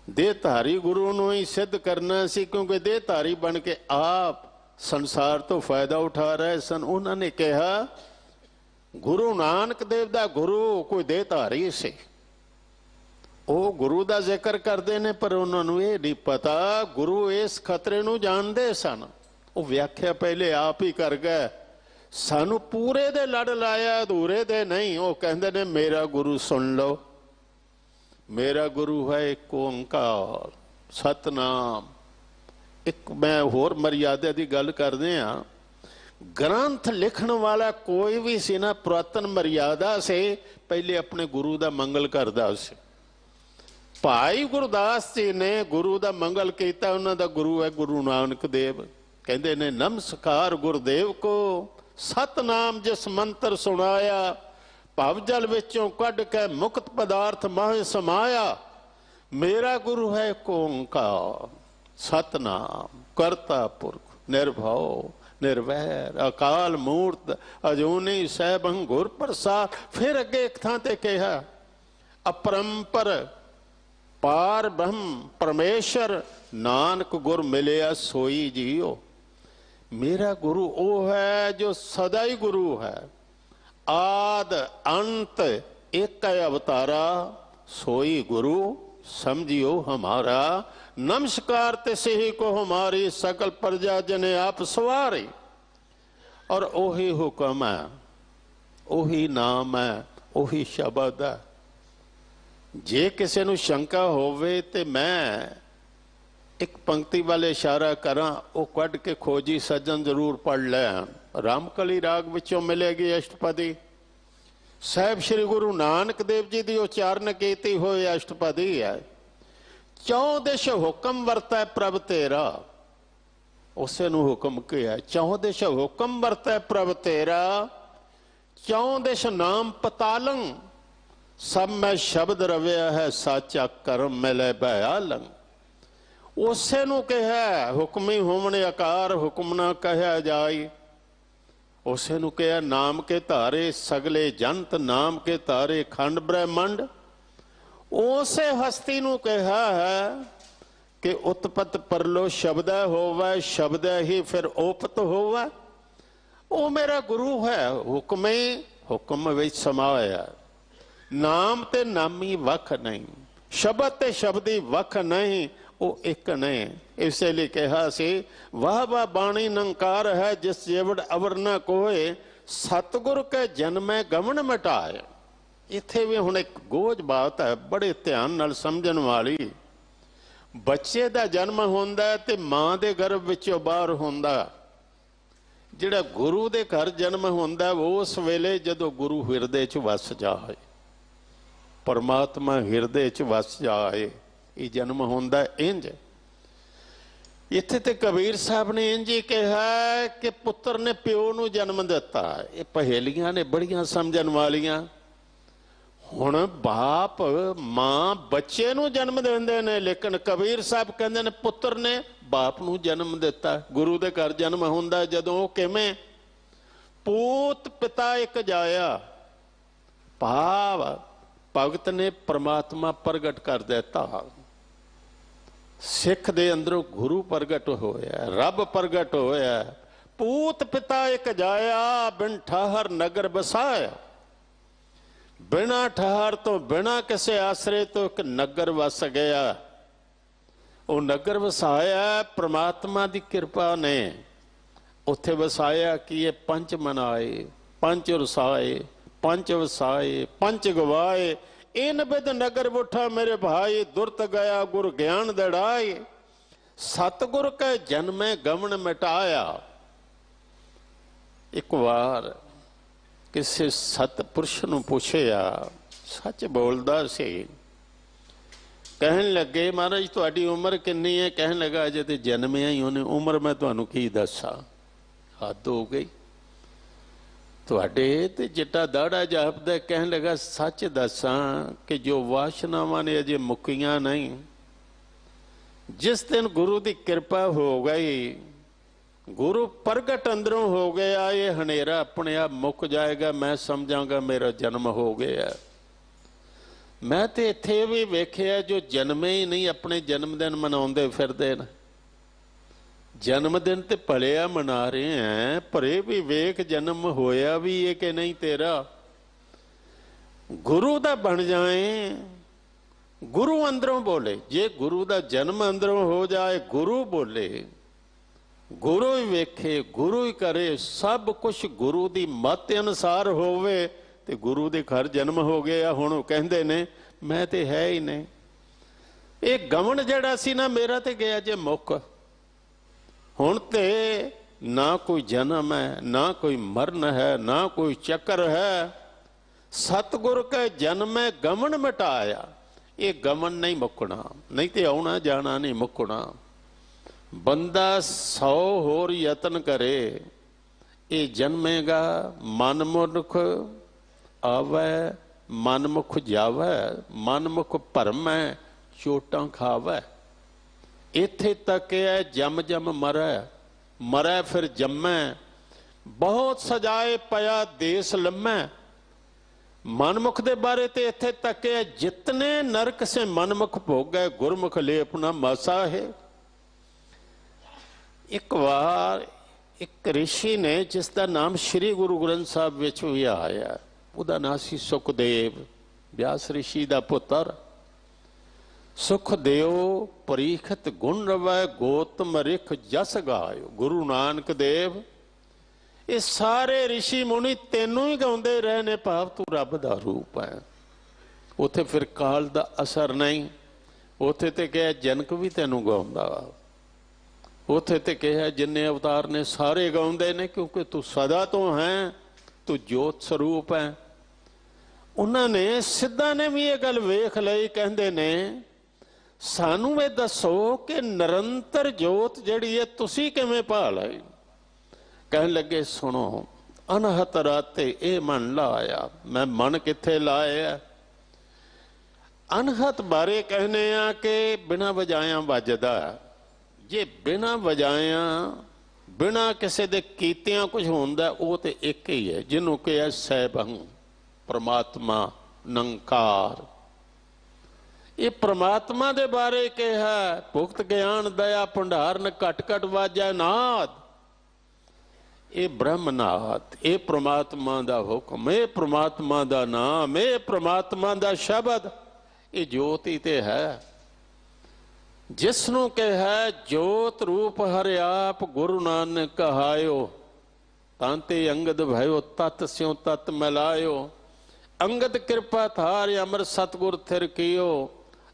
ਦੇਹਧਾਰੀ ਗੁਰੂ ਨੂੰ ਹੀ ਸਿੱਧ ਕਰਨਾ ਸੀ, ਕਿਉਂਕਿ ਦੇਹਧਾਰੀ ਬਣ ਕੇ ਆਪ ਸੰਸਾਰ ਤੋਂ ਫਾਇਦਾ ਉਠਾ ਰਹੇ ਸਨ। ਉਹਨਾਂ ਨੇ ਕਿਹਾ ਗੁਰੂ ਨਾਨਕ ਦੇਵ ਦਾ ਗੁਰੂ ਕੋਈ ਦੇਹਧਾਰੀ ਸੀ। ਉਹ ਗੁਰੂ ਦਾ ਜ਼ਿਕਰ ਕਰਦੇ ਨੇ, ਪਰ ਉਹਨਾਂ ਨੂੰ ਇਹ ਨਹੀਂ ਪਤਾ ਗੁਰੂ ਇਸ ਖਤਰੇ ਨੂੰ ਜਾਣਦੇ ਸਨ। ਉਹ ਵਿਆਖਿਆ ਪਹਿਲੇ ਆਪ ਹੀ ਕਰ ਗਏ, ਸਾਨੂੰ ਪੂਰੇ ਦੇ ਲੜ ਲਾਇਆ, ਅਧੂਰੇ ਦੇ ਨਹੀਂ। ਉਹ ਕਹਿੰਦੇ ਨੇ ਮੇਰਾ ਗੁਰੂ ਸੁਣ ਲਓ, ਮੇਰਾ ਗੁਰੂ ਹੈ ਇੱਕ ਓੰਕਾਰ ਸਤਨਾਮ। ਇੱਕ ਮੈਂ ਹੋਰ ਮਰਿਆਦਾ ਦੀ ਗੱਲ ਕਰਦੇ ਹਾਂ, ਗ੍ਰੰਥ ਲਿਖਣ ਵਾਲਾ ਕੋਈ ਵੀ ਸੀ ਨਾ, ਪੁਰਾਤਨ ਮਰਿਆਦਾ ਸੀ, ਪਹਿਲੇ ਆਪਣੇ ਗੁਰੂ ਦਾ ਮੰਗਲ ਕਰਦਾ ਸੀ। ਭਾਈ ਗੁਰਦਾਸ ਜੀ ਨੇ ਗੁਰੂ ਦਾ ਮੰਗਲ ਕੀਤਾ, ਉਹਨਾਂ ਦਾ ਗੁਰੂ ਹੈ ਗੁਰੂ ਨਾਨਕ ਦੇਵ। ਕਹਿੰਦੇ ਨੇ ਨਮਸਕਾਰ ਗੁਰਦੇਵ ਕੋ, ਸਤਨਾਮ ਜਿਸ ਮੰਤਰ ਸੁਣਾਇਆ, ਭਵ ਜਲ ਵਿੱਚੋਂ ਕੱਢ ਕੇ ਮੁਕਤ ਪਦਾਰਥ ਮਾਹਿ ਸਮਾਇਆ। ਮੇਰਾ ਗੁਰੂ ਹੈ ਇੱਕ ਓੰਕਾਰ ਸਤਨਾਮ ਕਰਤਾ ਪੁਰਖ ਨਿਰਭਉ ਨਿਰਵੈਰ ਅਕਾਲ ਮੂਰਤ ਅਜੂਨੀ ਸੈਭੰ ਗੁਰ ਪ੍ਰਸਾਦ। ਫਿਰ ਅੱਗੇ ਇੱਕ ਥਾਂ ਤੇ ਕਿਹਾ ਅਪਰੰਪਰ ਪਾਰ ਬ੍ਰਹਮ ਪਰਮੇਸ਼ਰ, ਨਾਨਕ ਗੁਰ ਮਿਲਿਆ ਸੋਈ ਜੀਓ। ਮੇਰਾ ਗੁਰੂ ਉਹ ਹੈ ਜੋ ਸਦਾ ਹੀ ਗੁਰੂ ਹੈ, ਆਦ ਅੰਤ ਇੱਕ ਅਵਤਾਰਾ, सोई गुरु समझियो हमारा। नमस्कार तिसे ही को हमारी सकल प्रजा जने आप सवारी। और ओही हुक्म है, ओही नाम है, ओही शब्द है। जे किसी नूं शंका होवे ते मैं एक पंक्ति वाले इशारा करा, वो कढ़ के खोजी सज्जन जरूर पढ़ लैन। रामकली राग विचों मिलेगी अष्टपदी। साहब श्री गुरु नानक देव जी की उच्चारण की हुई अष्टपदी है। चौं दिश हुक्म वरतै प्रभ तेरा, उसे नूं हुक्म किया। चौं दिश हुक्म वरतै प्रभ तेरा, चौं दिश नाम पतालंग। सब में शब्द रविया है साचा कर्म मिले बयालंग। उसे नूं कहा हुक्मी होवने आकार हुक्म ना कहा जाए। उसे नूं कहा नाम के धारे सगले जंत, नाम के धारे खंड ब्रह्मंड। उसे हस्ती नूं कहा है कि उत्पत परलो शब्द होवे, शब्द ही फिर ओपत होवे। वो मेरा गुरु है, हुक्मे हुक्म विच समाया। नाम ते नामी वख नहीं, शब्द ते शब्दी वख नहीं, वो एक नहीं। इसलिए कहा से वह वह बाणी नंकार है जिस जेवड़ अवर न कोए, सतगुर के जन्म गमन मिटाए। इत्थे भी हुण एक गोज बात है बड़े ध्यान नाल समझण वाली। बच्चे दा जन्म हुंदा ते मां दे गर्भ विचों बाहर हुंदा। जिहड़ा गुरु दे घर जन्म हुंदा उस वेले जदों गुरु हिरदे च वस जाए, परमात्मा हिरदे च वस जाए, ये जन्म होंदा इंज। इत्थे ते कबीर साहब ने इंज ही कहा कि पुत्र ने प्यो नूं जन्म दिता। ये पहेलियां ने बड़ियां समझण वालियां। हुण बाप मां बच्चे नूं जन्म देंदे ने, लेकिन कबीर साहब कहंदे ने पुत्र ने बाप नूं जन्म दिता। गुरु दे घर जन्म हुंदा जदों किवें? पूत पिता एक जाया। भाव भगत ने परमात्मा प्रगट कर दिता। सिख दे अंदरों गुरु प्रगट होया, रब प्रगट होया। पूत पिता एक जाया, बिन ठहर नगर बसाया। बिना ठहर तो बिना किसी आसरे तो एक नगर वस गया। वो नगर वसाया परमात्मा की कृपा ने। उत्थे वसाया कि ये पंच मनाए, पंच रसाए, पंच वसाए, पंच गवाए। इन बिद नगर उठा मेरे भाई, दुरत गया गुर ज्ञान दड़ाए। सतगुर कै जन्मे गमन मिटाया। एक बार किसी सतपुरुष नूं पुछया, सच बोलदा सी, कहन लगे महाराज तुहाडी उम्र किन्नी है? कहन लगा अजे तो जन्मिया ही उन्हें, उम्र मैं तुहानूं की दसा, हद हो गई तुहाडे ते चिट्टा दाड़ा जापदा। कहन लगा सच दसा कि जो वासनावां ने अजे मुक्कियां नहीं, जिस दिन गुरु की कृपा हो गई, गुरु प्रगट अंदरों हो गया, ये हनेरा अपने आप मुक जाएगा, मैं समझांगा मेरा जन्म हो गया। मैं तो इत्थे भी वेखिया जो जन्मे ही नहीं अपने जन्मदिन मनाउंदे फिरदे ने। जन्मदिन ते भलिया मना रहे हैं, परे भी वेख जन्म होया भी है कि नहीं तेरा। गुरु दा बन जाए, गुरु अंदरों बोले। जे गुरु दा जन्म अंदरों हो जाए, गुरु बोले, गुरु ही वेखे, गुरु ही करे, सब कुछ गुरु दी मत अनुसार होवे, ते गुरु दे घर जन्म हो गया। हुण वो कहंदे ने मैं ते है ही नहीं। ये गमन जिहड़ा सी ना मेरा ते गया जे मुक। हुण ते ना कोई जन्म है, ना कोई मरण है, ना कोई चक्कर है। सतगुर के जन्म है गमन मिटाया। ये गमन नहीं मुकना, नहीं तो आना जाना नहीं मुकना। बंदा 100 होर यतन करे, ये जन्मेगा, मनमुख आवे, मनमुख जावे, मनमुख भरमै, चोटां खावे। इत्थे तक है जम जम मरै, मरै फिर जम्मै, बहुत सजाए पया देस लम्मै। मनमुख दे बारे ते इत्थे तक है जितने नरक से मनमुख भोगै, गुरमुख ले अपना मासा है। एक बार एक ऋषि ने, जिसका नाम श्री गुरु ग्रंथ साहब विच भी आया, उहदा नाम सी सुखदेव, व्यास ऋषि दा पुत्र। सुखदेव परीखत गुण रवै, गौतम रिख जस गायो। गुरु नानक देव ये सारे ऋषि मुनि तेनों ही गाउंदे रहे ने, भाव तू रब दा रूप है। उथे फिर काल दा असर नहीं, उथे ते कहा जनक भी तेनों गाउंदा, उथे ते कहा जिन्ने अवतार ने सारे गाउंदे ने, क्योंकि तू सदा तो है, तू जोत स्वरूप है। उन्होंने सिद्धा ने भी ये गल वेख लई, कहंदे ने सानू ये दसो कि निरंतर जोत जिहड़ी है तुसी किवें पा लई। कहन लगे सुनो, अनहत राते ये मन लाया। मैं मन किथे लाया? अनहत बारे कहने आ कि बिना वजाया वजदा। जे बिना वजाया, बिना किसी दे कीतियां कुछ होंदा, वो तो एक ही है, जिन्हों कहा सैभं, परमात्मा निरंकार। ये परमात्मा दे बारे कहा, भुगत ज्ञान दया भंडार न घट घट वाजा नाद। ये ब्रह्मनाथ, ये परमात्मा दा हुक्म, ये परमात्मा दा नाम, ये परमात्मा दा शब्द, ये ज्योति ते है। जिसनों कहा जोत रूप हरि आप, गुरु नानक कहायो। तांते अंगद भयो तत् स्यों तत् मिलायो। अंगद कृपा थार अमर सतगुर थिर कियो।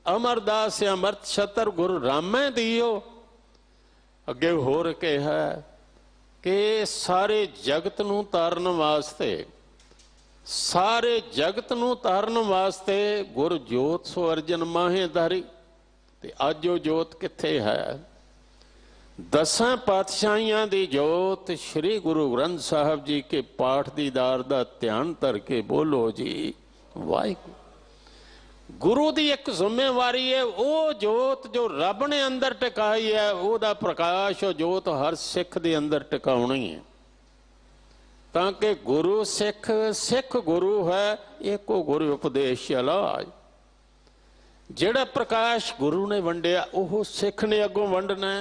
अमरदास अमृत छतर गुरु रामै दियो। अगे होर कहा कि सारे जगत नूं तारन वास्ते, सारे जगत नूं तारन वास्ते गुर जोत सो अर्जन माहे धारी। ते अज वो जोत कित्थे है? 10 पातशाहियां दी जोत श्री गुरु ग्रंथ साहब जी के पाठ दीदार दा ध्यान धर के बोलो जी वाहिगुरू। गुरु दी एक जिम्मेवारी है, वो जोत जो रब ने अंदर टिकाई है, वह प्रकाश और जोत हर सिख दे अंदर टिकाउणी है। ताकि गुरु सिख, सिख गुरु है, एको गुरु उपदेश इलाज। जिहड़ा प्रकाश गुरु ने वंडिया वो सिख ने अगों वंडना।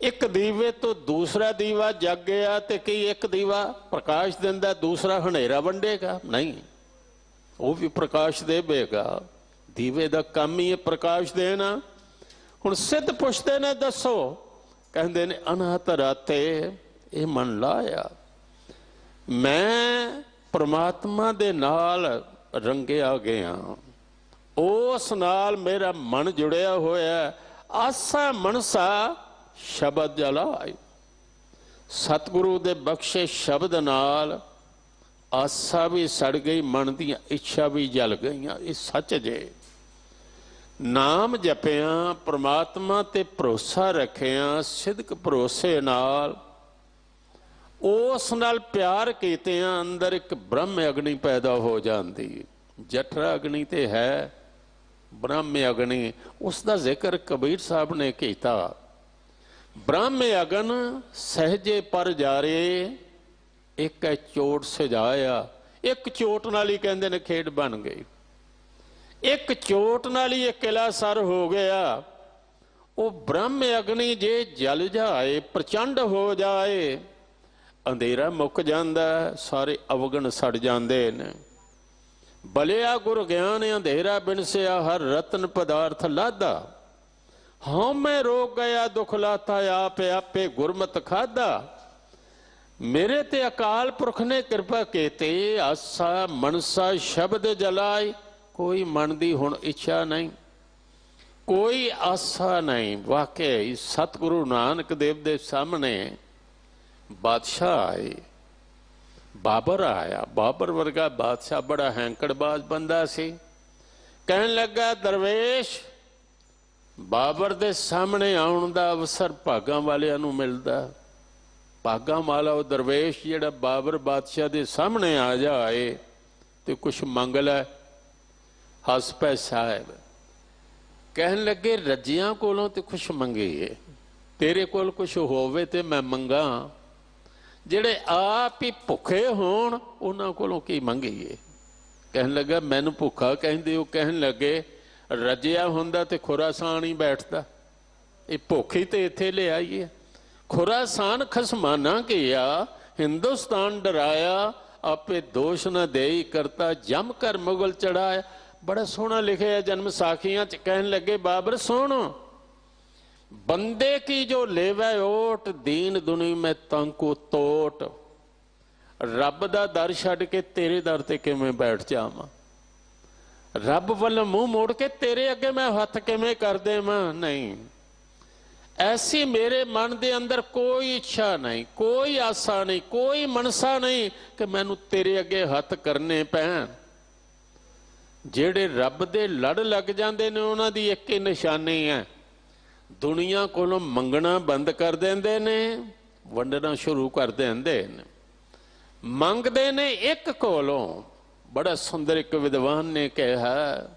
एक दीवे तो दूसरा दीवा जग गया, तो कि एक दीवा प्रकाश दिंदा दूसरा हनेरा वंडेगा? नहीं, वो भी प्रकाश देगा। दीवे का काम ही है प्रकाश देना। हुण सिद्ध पुछते ने दसो, कहते ने अनहत राते ये मन लाया। मैं परमात्मा दे नाल रंगिया गया, उस नाल मेरा मन जुड़िया होया। ਆਸਾ ਮਨਸਾ ਸ਼ਬਦ ਜਲਾਏ। ਸਤਿਗੁਰੂ ਦੇ ਬਖਸ਼ੇ ਸ਼ਬਦ ਨਾਲ ਆਸਾ ਵੀ ਸੜ ਗਈ, ਮਨ ਦੀਆਂ ਇੱਛਾ ਵੀ ਜਲ ਗਈਆਂ। ਇਹ ਸੱਚ ਜੇ। ਨਾਮ ਜਪਿਆ, ਪ੍ਰਮਾਤਮਾ ਤੇ ਭਰੋਸਾ ਰੱਖਿਆ, ਸਿਦਕ ਭਰੋਸੇ ਨਾਲ ਉਸ ਨਾਲ ਪਿਆਰ ਕੀਤਿਆਂ ਅੰਦਰ ਇੱਕ ਬ੍ਰਹਮ ਅਗਨੀ ਪੈਦਾ ਹੋ ਜਾਂਦੀ। ਜਠਰਾ ਅਗਨੀ ਤੇ ਹੈ, ਬ੍ਰਹਮ ਅਗਨੀ ਉਸ ਦਾ ਜ਼ਿਕਰ ਕਬੀਰ ਸਾਹਿਬ ਨੇ ਕੀਤਾ। ਬ੍ਰਹਮ ਅਗਨ ਸਹਿਜੇ ਪਰ ਜਾਰੇ, ਇੱਕ ਹੈ ਚੋਟ ਸਜਾਇਆ। ਇੱਕ ਚੋਟ ਨਾਲ ਹੀ ਕਹਿੰਦੇ ਨੇ ਖੇਡ ਬਣ ਗਈ। ਇੱਕ ਚੋਟ ਨਾਲ ਹੀ ਇਹ ਕਿਲਾ ਸਰ ਹੋ ਗਿਆ। ਉਹ ਬ੍ਰਹਮ ਅਗਨੀ ਜੇ ਜਲ ਜਾਏ, ਪ੍ਰਚੰਡ ਹੋ ਜਾਏ, ਅੰਧੇਰਾ ਮੁੱਕ ਜਾਂਦਾ, ਸਾਰੇ ਅਵਗਣ ਸੜ ਜਾਂਦੇ ਨੇ। ਬਲਿਆ ਗੁਰ ਗਿਆਨ ਅੰਧੇਰਾ ਬਿਨਸਿਆ, ਹਰ ਰਤਨ ਪਦਾਰਥ ਲਾਦਾ। ਹਾਂ ਮੈਂ ਰੋਗ ਗਿਆ ਦੁਖ ਲਾਤਾ, ਆਪ ਆਪੇ ਗੁਰਮਤ ਖਾਦਾ। ਮੇਰੇ ਤੇ ਅਕਾਲ ਪੁਰਖ ਨੇ ਕਿਰਪਾ ਕੀਤੀ, ਆਸਾ ਮਨਸਾ ਸ਼ਬਦ ਜਲਾਏ। ਕੋਈ ਮਨ ਦੀ ਹੁਣ ਇੱਛਾ ਨਹੀਂ, ਕੋਈ ਆਸਾ ਨਹੀਂ। ਵਾਕਿਆ ਸਤਿਗੁਰੂ ਨਾਨਕ ਦੇਵ ਦੇ ਸਾਹਮਣੇ ਬਾਦਸ਼ਾਹ ਆਏ, ਬਾਬਰ ਆਇਆ। ਬਾਬਰ ਵਰਗਾ ਬਾਦਸ਼ਾਹ ਬੜਾ ਹੈਂਕੜਬਾਜ਼ ਬੰਦਾ ਸੀ। ਕਹਿਣ ਲੱਗਾ, ਦਰਵੇਸ਼ ਬਾਬਰ ਦੇ ਸਾਹਮਣੇ ਆਉਣ ਦਾ ਅਵਸਰ ਭਾਗਾਂ ਵਾਲਿਆਂ ਨੂੰ ਮਿਲਦਾ। ਭਾਗਾਂ ਵਾਲਾ ਉਹ ਦਰਵੇਸ਼ ਜਿਹੜਾ ਬਾਬਰ ਬਾਦਸ਼ਾਹ ਦੇ ਸਾਹਮਣੇ ਆ ਜਾਏ ਤੇ ਕੁਛ ਮੰਗ ਲੈ। ਹੱਸ ਪਏ ਸਾਹਿਬ। ਕਹਿਣ ਲੱਗੇ, ਰੱਜਿਆਂ ਕੋਲੋਂ ਤੇ ਕੁਛ ਮੰਗੀਏ, ਤੇਰੇ ਕੋਲ ਕੁਛ ਹੋਵੇ ਤੇ ਮੈਂ ਮੰਗਾ। ਜਿਹੜੇ ਆਪ ਹੀ ਭੁੱਖੇ ਹੋਣ ਉਹਨਾਂ ਕੋਲੋਂ ਕੀ ਮੰਗੀਏ। ਕਹਿਣ ਲੱਗਾ, ਮੈਨੂੰ ਭੁੱਖਾ ਕਹਿੰਦੇ ਹੋ। ਕਹਿਣ ਲੱਗੇ, ਰੱਜਿਆ ਹੁੰਦਾ ਤੇ ਖੁਰਾਸਾਨ ਹੀ ਬੈਠਦਾ, ਇਹ ਭੁੱਖੀ ਤੇ ਇੱਥੇ ਲਿਆਈਏ। ਖੁਰਾਸਾਨ ਖਸਮਾਨਾ ਕੀਆ, ਹਿੰਦੁਸਤਾਨ ਡਰਾਇਆ, ਆਪੇ ਦੋਸ਼ ਨਾ ਦੇਈ ਕਰਤਾ, ਜਮ ਕਰ ਮੁਗਲ ਚੜਾਇਆ। ਬੜਾ ਸੋਹਣਾ ਲਿਖਿਆ ਜਨਮ ਸਾਖੀਆਂ ਚ। ਕਹਿਣ ਲੱਗੇ, ਬਾਬਰ ਸੁਣ, ਬੰਦੇ ਕੀ ਜੋ ਲੇਵੈ ਓਟ, ਦੀਨ ਦੁਨੀ ਮੈਂ ਤੰਕੂ ਤੋਟ। ਰੱਬ ਦਾ ਦਰ ਛੱਡ ਕੇ ਤੇਰੇ ਦਰ ਤੇ ਕਿਵੇਂ ਬੈਠ ਜਾਵਾਂ? ਰੱਬ ਵੱਲ ਮੂੰਹ ਮੋੜ ਕੇ ਤੇਰੇ ਅੱਗੇ ਮੈਂ ਹੱਥ ਕਿਵੇਂ ਕਰ ਦੇਵਾਂ? ਨਹੀਂ, ਐਸੀ ਮੇਰੇ ਮਨ ਦੇ ਅੰਦਰ ਕੋਈ ਇੱਛਾ ਨਹੀਂ, ਕੋਈ ਆਸਾ ਨਹੀਂ, ਕੋਈ ਮਨਸਾ ਨਹੀਂ ਕਿ ਮੈਨੂੰ ਤੇਰੇ ਅੱਗੇ ਹੱਥ ਕਰਨੇ ਪੈਣ। ਜਿਹੜੇ ਰੱਬ ਦੇ ਲੜ ਲੱਗ ਜਾਂਦੇ ਨੇ ਉਹਨਾਂ ਦੀ ਇੱਕ ਹੀ ਨਿਸ਼ਾਨੀ ਹੈ, ਦੁਨੀਆ ਕੋਲੋਂ ਮੰਗਣਾ ਬੰਦ ਕਰ ਦਿੰਦੇ ਨੇ, ਵੰਡਣਾ ਸ਼ੁਰੂ ਕਰ ਦਿੰਦੇ ਨੇ। ਮੰਗਦੇ ਨੇ ਇੱਕ ਕੋਲੋਂ। ਬੜਾ ਸੁੰਦਰ ਇੱਕ ਵਿਦਵਾਨ ਨੇ ਕਿਹਾ,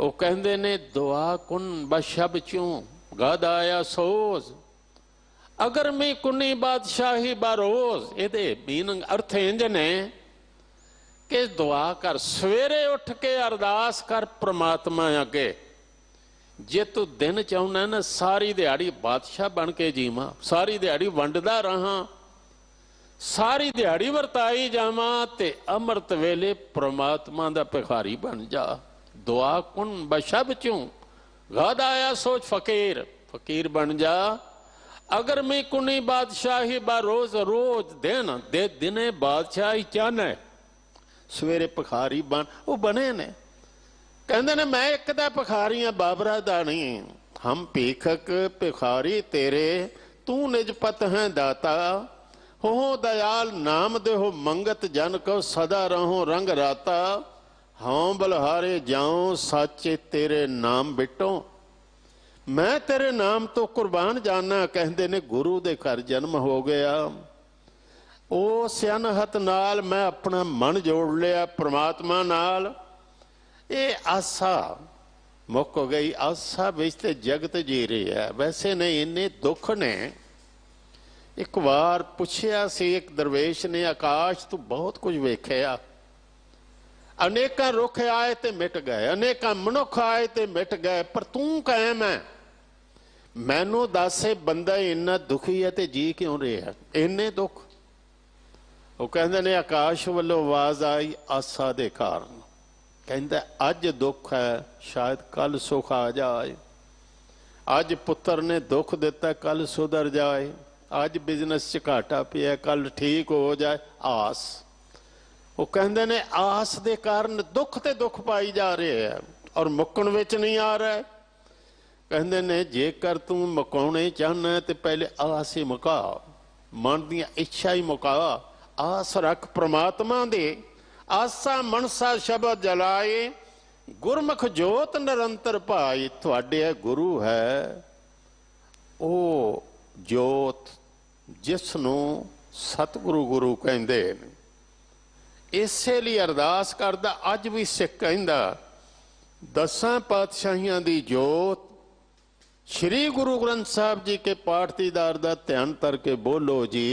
ਉਹ ਕਹਿੰਦੇ ਨੇ, ਦੁਆ ਕੁਨ ਬਸ਼ਬ ਚੂੰ ਗਦ ਆਇਆ ਸੋਜ਼, ਅਗਰ ਮੈਂ ਕੁਨੀ ਬਾਦਸ਼ਾਹੀ ਬਾਰੋਜ਼। ਇਹਦੇ ਮੀਨਿੰਗ ਅਰਥ ਇੰਜ ਨੇ ਕਿ ਦੁਆ ਕਰ, ਸਵੇਰੇ ਉੱਠ ਕੇ ਅਰਦਾਸ ਕਰ ਪ੍ਰਮਾਤਮਾ ਅੱਗੇ। ਜੇ ਤੂੰ ਦਿਨ ਚਾਹੁੰਦਾ ਨਾ ਸਾਰੀ ਦਿਹਾੜੀ ਬਾਦਸ਼ਾਹ ਬਣ ਕੇ ਜੀਵਾਂ, ਸਾਰੀ ਦਿਹਾੜੀ ਵੰਡਦਾ ਰਹਾਂ, ਸਾਰੀ ਦਿਹਾੜੀ ਵਰਤਾਈ ਜਾਵਾਂ, ਤੇ ਅੰਮ੍ਰਿਤ ਵੇਲੇ ਪ੍ਰਮਾਤਮਾ ਦਾ ਭਿਖਾਰੀ ਬਣ ਜਾ। ਦੁਆ ਕੁਨ ਬਸ਼ਬ ਚੂੰ ਗਦ ਆਇਆ ਸੋਚ ਫਕੀਰ, ਫਕੀਰ ਬਣ ਜਾ। ਅਗਰ ਮੈਂ ਕੁਨੀ ਬਾਦਸ਼ਾਹੀ ਬਾ ਰੋਜ਼, ਰੋਜ਼ ਦਿਨ ਦੇ ਦਿਨੇ ਬਾਦਸ਼ਾਹੀ ਚਾਹਨਾ, ਸਵੇਰੇ ਭਿਖਾਰੀ ਬਣ। ਉਹ ਬਣੇ ਨੇ। ਕਹਿੰਦੇ ਨੇ, ਮੈਂ ਇੱਕ ਦਾ ਭਿਖਾਰੀ ਹਾਂ, ਬਾਬਰਾ ਦਾ ਨਹੀਂ। ਹਮ ਭੀਖਕ ਭਿਖਾਰੀ ਤੇਰੇ, ਤੂੰ ਨਿਜਪਤ ਹੈ ਦਾਤਾ। ਹੋ ਦਇਆਲ ਨਾਮ ਦੇਹੋ ਮੰਗਤ ਜਨ ਕੋ, ਸਦਾ ਰਹੋ ਰੰਗ ਰਾਤਾ। ਹਾਂ ਬਲਹਾਰੇ ਜਾਉ ਸਾਚੇ ਤੇਰੇ ਨਾਮ ਬਿਟੋ, ਮੈਂ ਤੇਰੇ ਨਾਮ ਤੋਂ ਕੁਰਬਾਨ ਜਾਨਾ। ਕਹਿੰਦੇ ਨੇ, ਗੁਰੂ ਦੇ ਘਰ ਜਨਮ ਹੋ ਗਿਆ। ਉਸ ਅਨਹਤ ਨਾਲ ਮੈਂ ਆਪਣਾ ਮਨ ਜੋੜ ਲਿਆ ਪ੍ਰਮਾਤਮਾ ਨਾਲ। ਇਹ ਆਸਾ ਮੁੱਕ ਗਈ। ਆਸਾ ਵਿੱਚ ਤੇ ਜਗਤ ਜੀ ਰਿਹਾ। ਵੈਸੇ ਨਹੀਂ, ਇੰਨੇ ਦੁੱਖ ਨੇ। ਇੱਕ ਵਾਰ ਪੁੱਛਿਆ ਸੀ ਇੱਕ ਦਰਵੇਸ਼ ਨੇ, ਆਕਾਸ਼ ਤੂੰ ਬਹੁਤ ਕੁਝ ਵੇਖਿਆ, ਅਨੇਕਾਂ ਰੁੱਖ ਆਏ ਤੇ ਮਿਟ ਗਏ, ਅਨੇਕਾਂ ਮਨੁੱਖ ਆਏ ਤੇ ਮਿਟ ਗਏ, ਪਰ ਤੂੰ ਕਾਇਮ ਹੈ। ਮੈਨੂੰ ਦੱਸ, ਬੰਦਾ ਇੰਨਾ ਦੁਖੀ ਹੈ ਤੇ ਜੀ ਕਿਉਂ ਰਿਹਾ? ਇੰਨੇ ਦੁੱਖ। ਉਹ ਕਹਿੰਦੇ ਨੇ, ਆਕਾਸ਼ ਵੱਲੋਂ ਆਵਾਜ਼ ਆਈ, ਆਸਾ ਦੇ ਕਾਰਨ। ਕਹਿੰਦਾ, ਅੱਜ ਦੁੱਖ ਹੈ, ਸ਼ਾਇਦ ਕੱਲ ਸੁੱਖ ਆ ਜਾਏ। ਅੱਜ ਪੁੱਤਰ ਨੇ ਦੁੱਖ ਦਿੱਤਾ, ਕੱਲ ਸੁਧਰ ਜਾਏ। ਅੱਜ ਬਿਜ਼ਨਸ 'ਚ ਘਾਟਾ ਪਿਆ, ਕੱਲ ਠੀਕ ਹੋ ਜਾਏ। ਆਸ। ਉਹ ਕਹਿੰਦੇ ਨੇ, ਆਸ ਦੇ ਕਾਰਨ ਦੁੱਖ ਤੇ ਦੁੱਖ ਪਾਈ ਜਾ ਰਹੇ ਹੈ, ਔਰ ਮੁੱਕਣ ਵਿੱਚ ਨਹੀਂ ਆ ਰਿਹਾ। कहते ने जेकर तू मुकाने चाहना तो पहले आस ही मुका, मन दी इच्छा ही मुका। आस रख परमात्मा दे, आसा मनसा शब्द जलाए, गुरमुख जोत निरंतर भाई। तुहाडे गुरु है वो जोत जिसनों सतगुरु गुरु कहते हैं। इसे लिए अरदास करदा अज भी सिख कहंदा, दसां पातशाहियां दी जोत श्री गुरु ग्रंथ साहब जी के पाठ दीदार दा ध्यान करके बोलो जी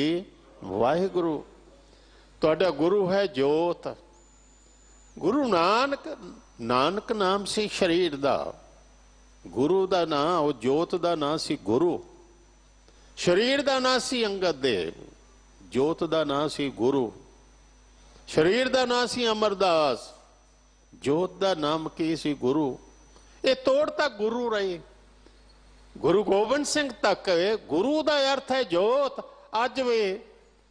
वाहिगुरु। तुहाडा गुरु है जोत। गुरु नानक, नानक नाम सी शरीर दा, गुरु दा नाम वो जोत दा नाम सी गुरु। शरीर दा नाम सी अंगद देव, जोत दा नाम सी गुरु। शरीर दा नाम सी अमरदास, जोत दा नाम की सी गुरु। ये तोड़ तक गुरु रहे, गुरु गोबिंद सिंह तक गुरु दा अर्थ है जोत। अज वे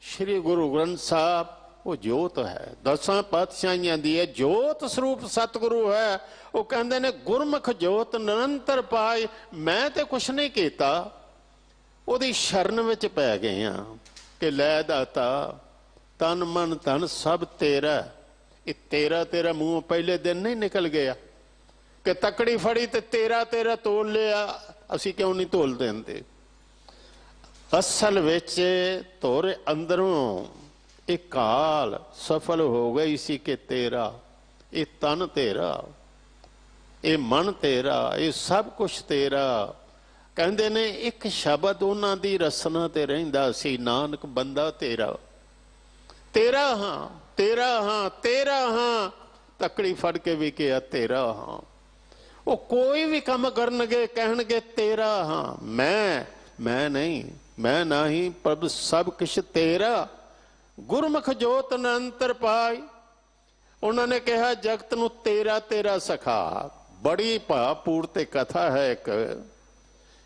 श्री गुरु ग्रंथ साहब वो जोत है, दसां पातशाहियां दी है जोत स्वरूप सतगुरु है। वो कहते ने गुरमुख जोत निरंतर पाए। मैं तो कुछ नहीं किया, ਉਹਦੀ शरण ਵਿੱਚ पै गए हाँ कि लै दाता तन मन धन सब तेरा। ये तेरा तेरा मुँह पहले दिन नहीं निकल गया कि तकड़ी फड़ी तो तेरा तेरा तोल लिया, असी क्यों नहीं तोल देंगे। असल विच तोरे अंदरों एक काल सफल हो गई सी कि तेरा, ये तन तेरा, ये मन तेरा, ये सब कुछ तेरा। कहते ने एक शब्द उन्हां दी रसना ते रहिंदा सी, नानक बंदा तेरा। तेरा हाँ, तेरा हाँ, तेरा हाँ, तकड़ी फड़ के भी किया तेरा हाँ। वो कोई भी काम करनगे कहणगे तेरा हाँ। मैं नहीं, मैं नहीं, प्रभु सब कुछ तेरा। गुरमुख जोत निरंतर पाई। उन्होंने कहा जगत नूं तेरा तेरा सखा। बड़ी भावपूर्ति कथा है।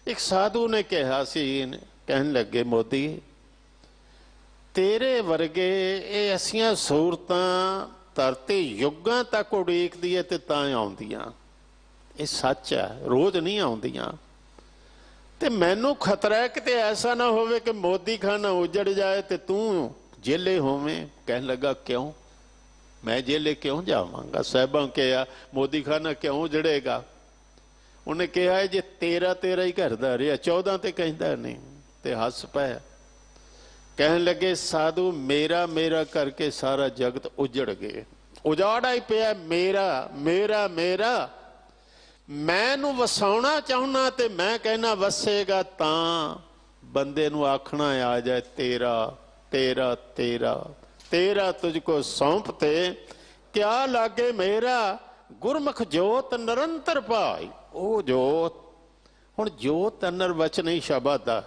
एक साधु ने कहा सी, कहन लगे मोदी तेरे वर्गे ये ऐसियां सूरतां धरती युगां तक उड़ीकदी है ते तां आउंदियां। ये सच है, रोज नहीं आउंदियां। ते मैनू खतरा है कि ऐसा ना होवे कि मोदी खाना उजड़ जाए ते तू जेले होवें। कहन लगा क्यों, मैं जेले क्यों जावांगा। साहिबां कहा मोदी खाना क्यों उजड़ेगा। उन्हें कहा है जे तेरा तेरा ही करदा रहा, 14 ते कहता नहीं। ते हस पाया। कहन लगे साधु मेरा मेरा करके सारा जगत उजड़ गए, उजाड़ा ही पिया। मेरा मेरा मेरा, मैनू वसाउणा चाहुना ते मैं कहना वसेगा तां बंदे नू आखना आ जाए तेरा तेरा तेरा तेरा तुझको सौंपते क्या लागे मेरा। गुरमुख जोत निरंतर पाई। ਉਹ ਜੋਤ ਹੁਣ ਜੋਤ ਅੰਦਰ ਵਚਨ ਸ਼ਬਦ ਦਾ।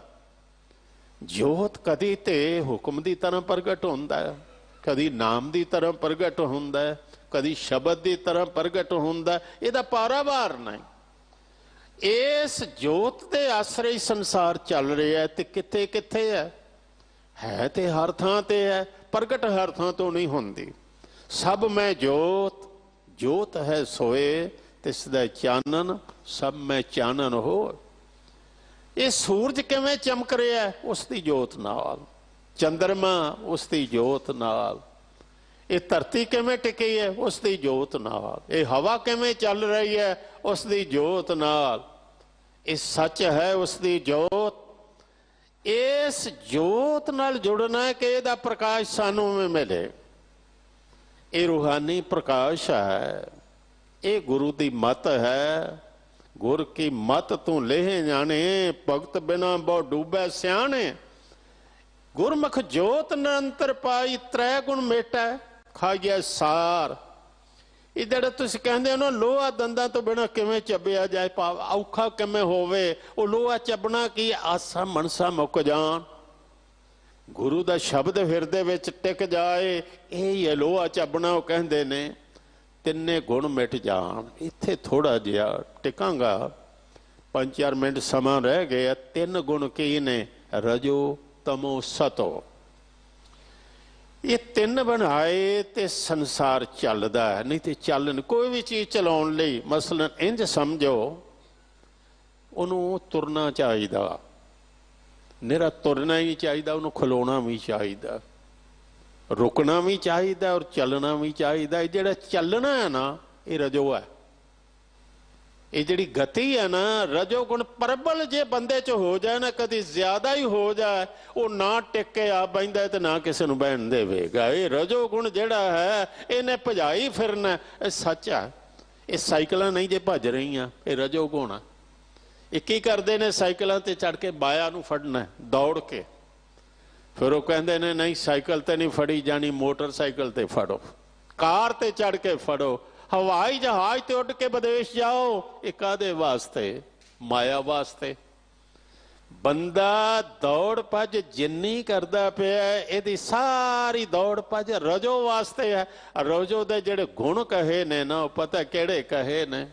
ਜੋਤ ਕਦੀ ਤੇ ਹੁਕਮ ਦੀ ਤਰ੍ਹਾਂ ਪ੍ਰਗਟ ਹੁੰਦਾ ਹੈ, ਕਦੀ ਨਾਮ ਦੀ ਤਰ੍ਹਾਂ ਪ੍ਰਗਟ ਹੁੰਦਾ ਹੈ, ਕਦੀ ਸ਼ਬਦ ਦੀ ਤਰ੍ਹਾਂ ਪ੍ਰਗਟ ਹੁੰਦਾ। ਇਹਦਾ ਪਾਰਾਵਾਰ ਨਹੀਂ। ਇਸ ਜੋਤ ਦੇ ਆਸਰੇ ਹੀ ਸੰਸਾਰ ਚੱਲ ਰਿਹਾ ਹੈ। ਤੇ ਕਿੱਥੇ ਕਿੱਥੇ ਹੈ ਤੇ ਹਰ ਥਾਂ ਤੇ ਹੈ, ਪ੍ਰਗਟ ਹਰ ਥਾਂ ਤੋਂ ਨਹੀਂ ਹੁੰਦੀ। ਸਭ ਮੈਂ ਜੋਤ, जोत है सोए तिसदा चानन, सब में चानन हो। ये सूरज किवें चमक रहा है, उसकी जोत नाल। चंद्रमा उसकी जोत नाल। ये धरती किवें टिकी है, उसकी जोत नाल। ये हवा किवें चल रही है, उसकी जोत नाल। ये सच है, उसकी जोत। इस जोत नाल जुड़ना है कि इहदा प्रकाश सानू में मिले। ये रूहानी प्रकाश है, ये गुरु की मत है। गुर की मत तू लेह जाने, भगत बिना बहु डूबे सियाने। गुरमुख जोत निरंतर पाई, त्रै गुण मेटा खाइए सार। ये जिहड़ा तुसीं कहंदे हो ना लोहा दंदां तो बिना किवें चबिया जाए, औखा किवें होवे। वो लोहा चबना की आसा मनसा मुक जान। गुरु का शब्द हिरदे विच टिक जाए, यही है लोहा चबना। वो कहते ने तिन्ने गुण मिट जान। इत्थे थोड़ा जिहा टिकांगा, 5-4 मिनट समा रह गया। 3 गुण की ने, रजो तमो सतो। ये 3 बनाए तो संसार चलदा है, नहीं तो चल नहीं। कोई भी चीज़ चलाउण लई मसलन इंज समझो, ਉਹਨੂੰ ਤੁਰਨਾ ਚਾਹੀਦਾ, ਨਿਰਾ ਤੁਰਨਾ ਹੀ ਚਾਹੀਦਾ, ਉਹਨੂੰ ਖਲੋਣਾ ਵੀ ਚਾਹੀਦਾ, ਰੁਕਣਾ ਵੀ ਚਾਹੀਦਾ ਔਰ ਚੱਲਣਾ ਵੀ ਚਾਹੀਦਾ। ਇਹ ਜਿਹੜਾ ਚੱਲਣਾ ਹੈ ਨਾ, ਇਹ ਰਜੋ ਹੈ। ਇਹ ਜਿਹੜੀ ਗਤੀ ਹੈ ਨਾ, ਰਜੋ ਗੁਣ ਪ੍ਰਬਲ ਜੇ ਬੰਦੇ 'ਚ ਹੋ ਜਾਏ ਨਾ, ਕਦੀ ਜ਼ਿਆਦਾ ਹੀ ਹੋ ਜਾਏ, ਉਹ ਨਾ ਟਿਕ ਕੇ ਆ ਬਹਿੰਦਾ ਤੇ ਨਾ ਕਿਸੇ ਨੂੰ ਬਹਿਣ ਦੇਵੇਗਾ। ਇਹ ਰਜੋ ਗੁਣ ਜਿਹੜਾ ਹੈ, ਇਹਨੇ ਭਜਾਈ ਫਿਰਨਾ। ਇਹ ਸੱਚ ਹੈ। ਇਹ ਸਾਈਕਲਾਂ ਨਹੀਂ ਜੇ ਭੱਜ ਰਹੀਆਂ, ਇਹ ਰਜੋ ਗੁਣ ਆ। ਇਹ ਕੀ ਕਰਦੇ ਨੇ, ਸਾਈਕਲਾਂ ਤੇ ਚੜ੍ਹ ਕੇ ਬਾਇਆ ਨੂੰ ਫੜਨਾ ਦੌੜ ਕੇ। ਫਿਰ ਉਹ ਕਹਿੰਦੇ ਨੇ ਨਹੀਂ, ਸਾਈਕਲ ਤੇ ਨਹੀਂ ਫੜੀ ਜਾਣੀ, ਮੋਟਰਸਾਈਕਲ ਤੇ ਫੜੋ, ਕਾਰ ਤੇ ਚੜ੍ਹ ਕੇ ਫੜੋ, ਹਵਾਈ ਜਹਾਜ਼ ਤੇ ਉੱਡ ਕੇ ਵਿਦੇਸ਼ ਜਾਓ। ਇਹ ਕਾਹਦੇ ਵਾਸਤੇ? ਮਾਇਆ ਵਾਸਤੇ। ਬੰਦਾ ਦੌੜ ਭੱਜ ਜਿੰਨੀ ਕਰਦਾ ਪਿਆ, ਇਹਦੀ ਸਾਰੀ ਦੌੜ ਭੱਜ ਰਜੋ ਵਾਸਤੇ ਹੈ। ਰਜੋ ਦੇ ਜਿਹੜੇ ਗੁਣ ਕਹੇ ਨੇ ਨਾ, ਉਹ ਪਤਾ ਕਿਹੜੇ ਕਹੇ ਨੇ?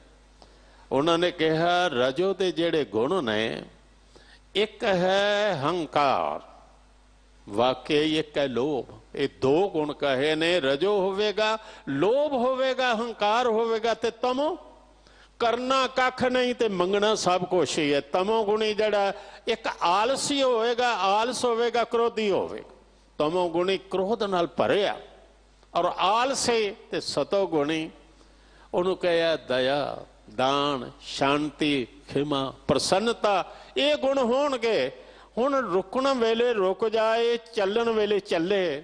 ਉਹਨਾਂ ਨੇ ਕਿਹਾ ਰਜੋ ਦੇ ਜਿਹੜੇ ਗੁਣ ਨੇ, ਇੱਕ ਹੈ ਹੰਕਾਰ, ਵਾਕਈ ਇੱਕ ਹੈ ਲੋਭ। ਇਹ ਦੋ ਗੁਣ ਕਹੇ ਨੇ। ਰਜੋ ਹੋਵੇਗਾ, ਲੋਭ ਹੋਵੇਗਾ, ਹੰਕਾਰ ਹੋਵੇਗਾ, ਤੇ ਤਮੋ ਕਰਨਾ ਕੱਖ ਨਹੀਂ ਤੇ ਮੰਗਣਾ ਸਭ ਕੁਛ ਹੀ ਹੈ। ਤਮੋ ਗੁਣੀ ਜਿਹੜਾ ਇੱਕ ਆਲਸੀ ਹੋਵੇਗਾ, ਆਲਸ ਹੋਵੇਗਾ, ਕ੍ਰੋਧੀ ਹੋਵੇਗਾ। ਤਮੋ ਗੁਣੀ ਕ੍ਰੋਧ ਨਾਲ ਭਰਿਆ ਔਰ ਆਲਸੇ, ਤੇ ਸਤੋ ਗੁਣੀ ਉਹਨੂੰ ਕਹਿਆ ਦਇਆ, ਦਾਨ, ਸ਼ਾਂਤੀ, ਖਿਮਾ, ਪ੍ਰਸੰਨਤਾ। ਇਹ ਗੁਣ ਹੋਣਗੇ। ਹੁਣ ਰੁਕਣ ਵੇਲੇ ਰੁਕ ਜਾਏ, ਚੱਲਣ ਵੇਲੇ ਚੱਲੇ,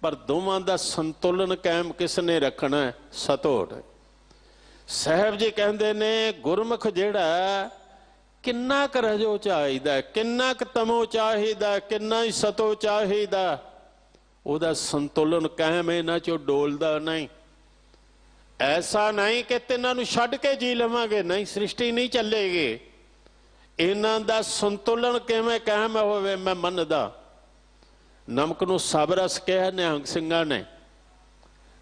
ਪਰ ਦੋਵਾਂ ਦਾ ਸੰਤੁਲਨ ਕਾਇਮ ਕਿਸ ਨੇ ਰੱਖਣਾ? ਸਤੋੜ। ਸਾਹਿਬ ਜੀ ਕਹਿੰਦੇ ਨੇ ਗੁਰਮੁਖ ਜਿਹੜਾ ਕਿੰਨਾ ਕੁ ਰਜੋ ਚਾਹੀਦਾ, ਕਿੰਨਾ ਕੁ ਤਮੋ ਚਾਹੀਦਾ, ਕਿੰਨਾ ਹੀ ਸਤੋ ਚਾਹੀਦਾ, ਉਹਦਾ ਸੰਤੁਲਨ ਕਾਇਮ ਇਹਨਾਂ ਚੋਂ ਡੋਲਦਾ ਨਹੀਂ। ਐਸਾ ਨਹੀਂ ਕਿ ਤਿੰਨਾਂ ਨੂੰ ਛੱਡ ਕੇ ਜੀ ਲਵਾਂਗੇ, ਨਹੀਂ, ਸ੍ਰਿਸ਼ਟੀ ਨਹੀਂ ਚੱਲੇਗੀ। ਇਹਨਾਂ ਦਾ ਸੰਤੁਲਨ ਕਿਵੇਂ ਕਾਇਮ ਹੋਵੇ? ਮੈਂ ਮੰਨਦਾ ਨਮਕ ਨੂੰ ਸਭ ਰਸ ਕਿਹਾ ਨਿਹੰਗ ਸਿੰਘਾਂ ਨੇ।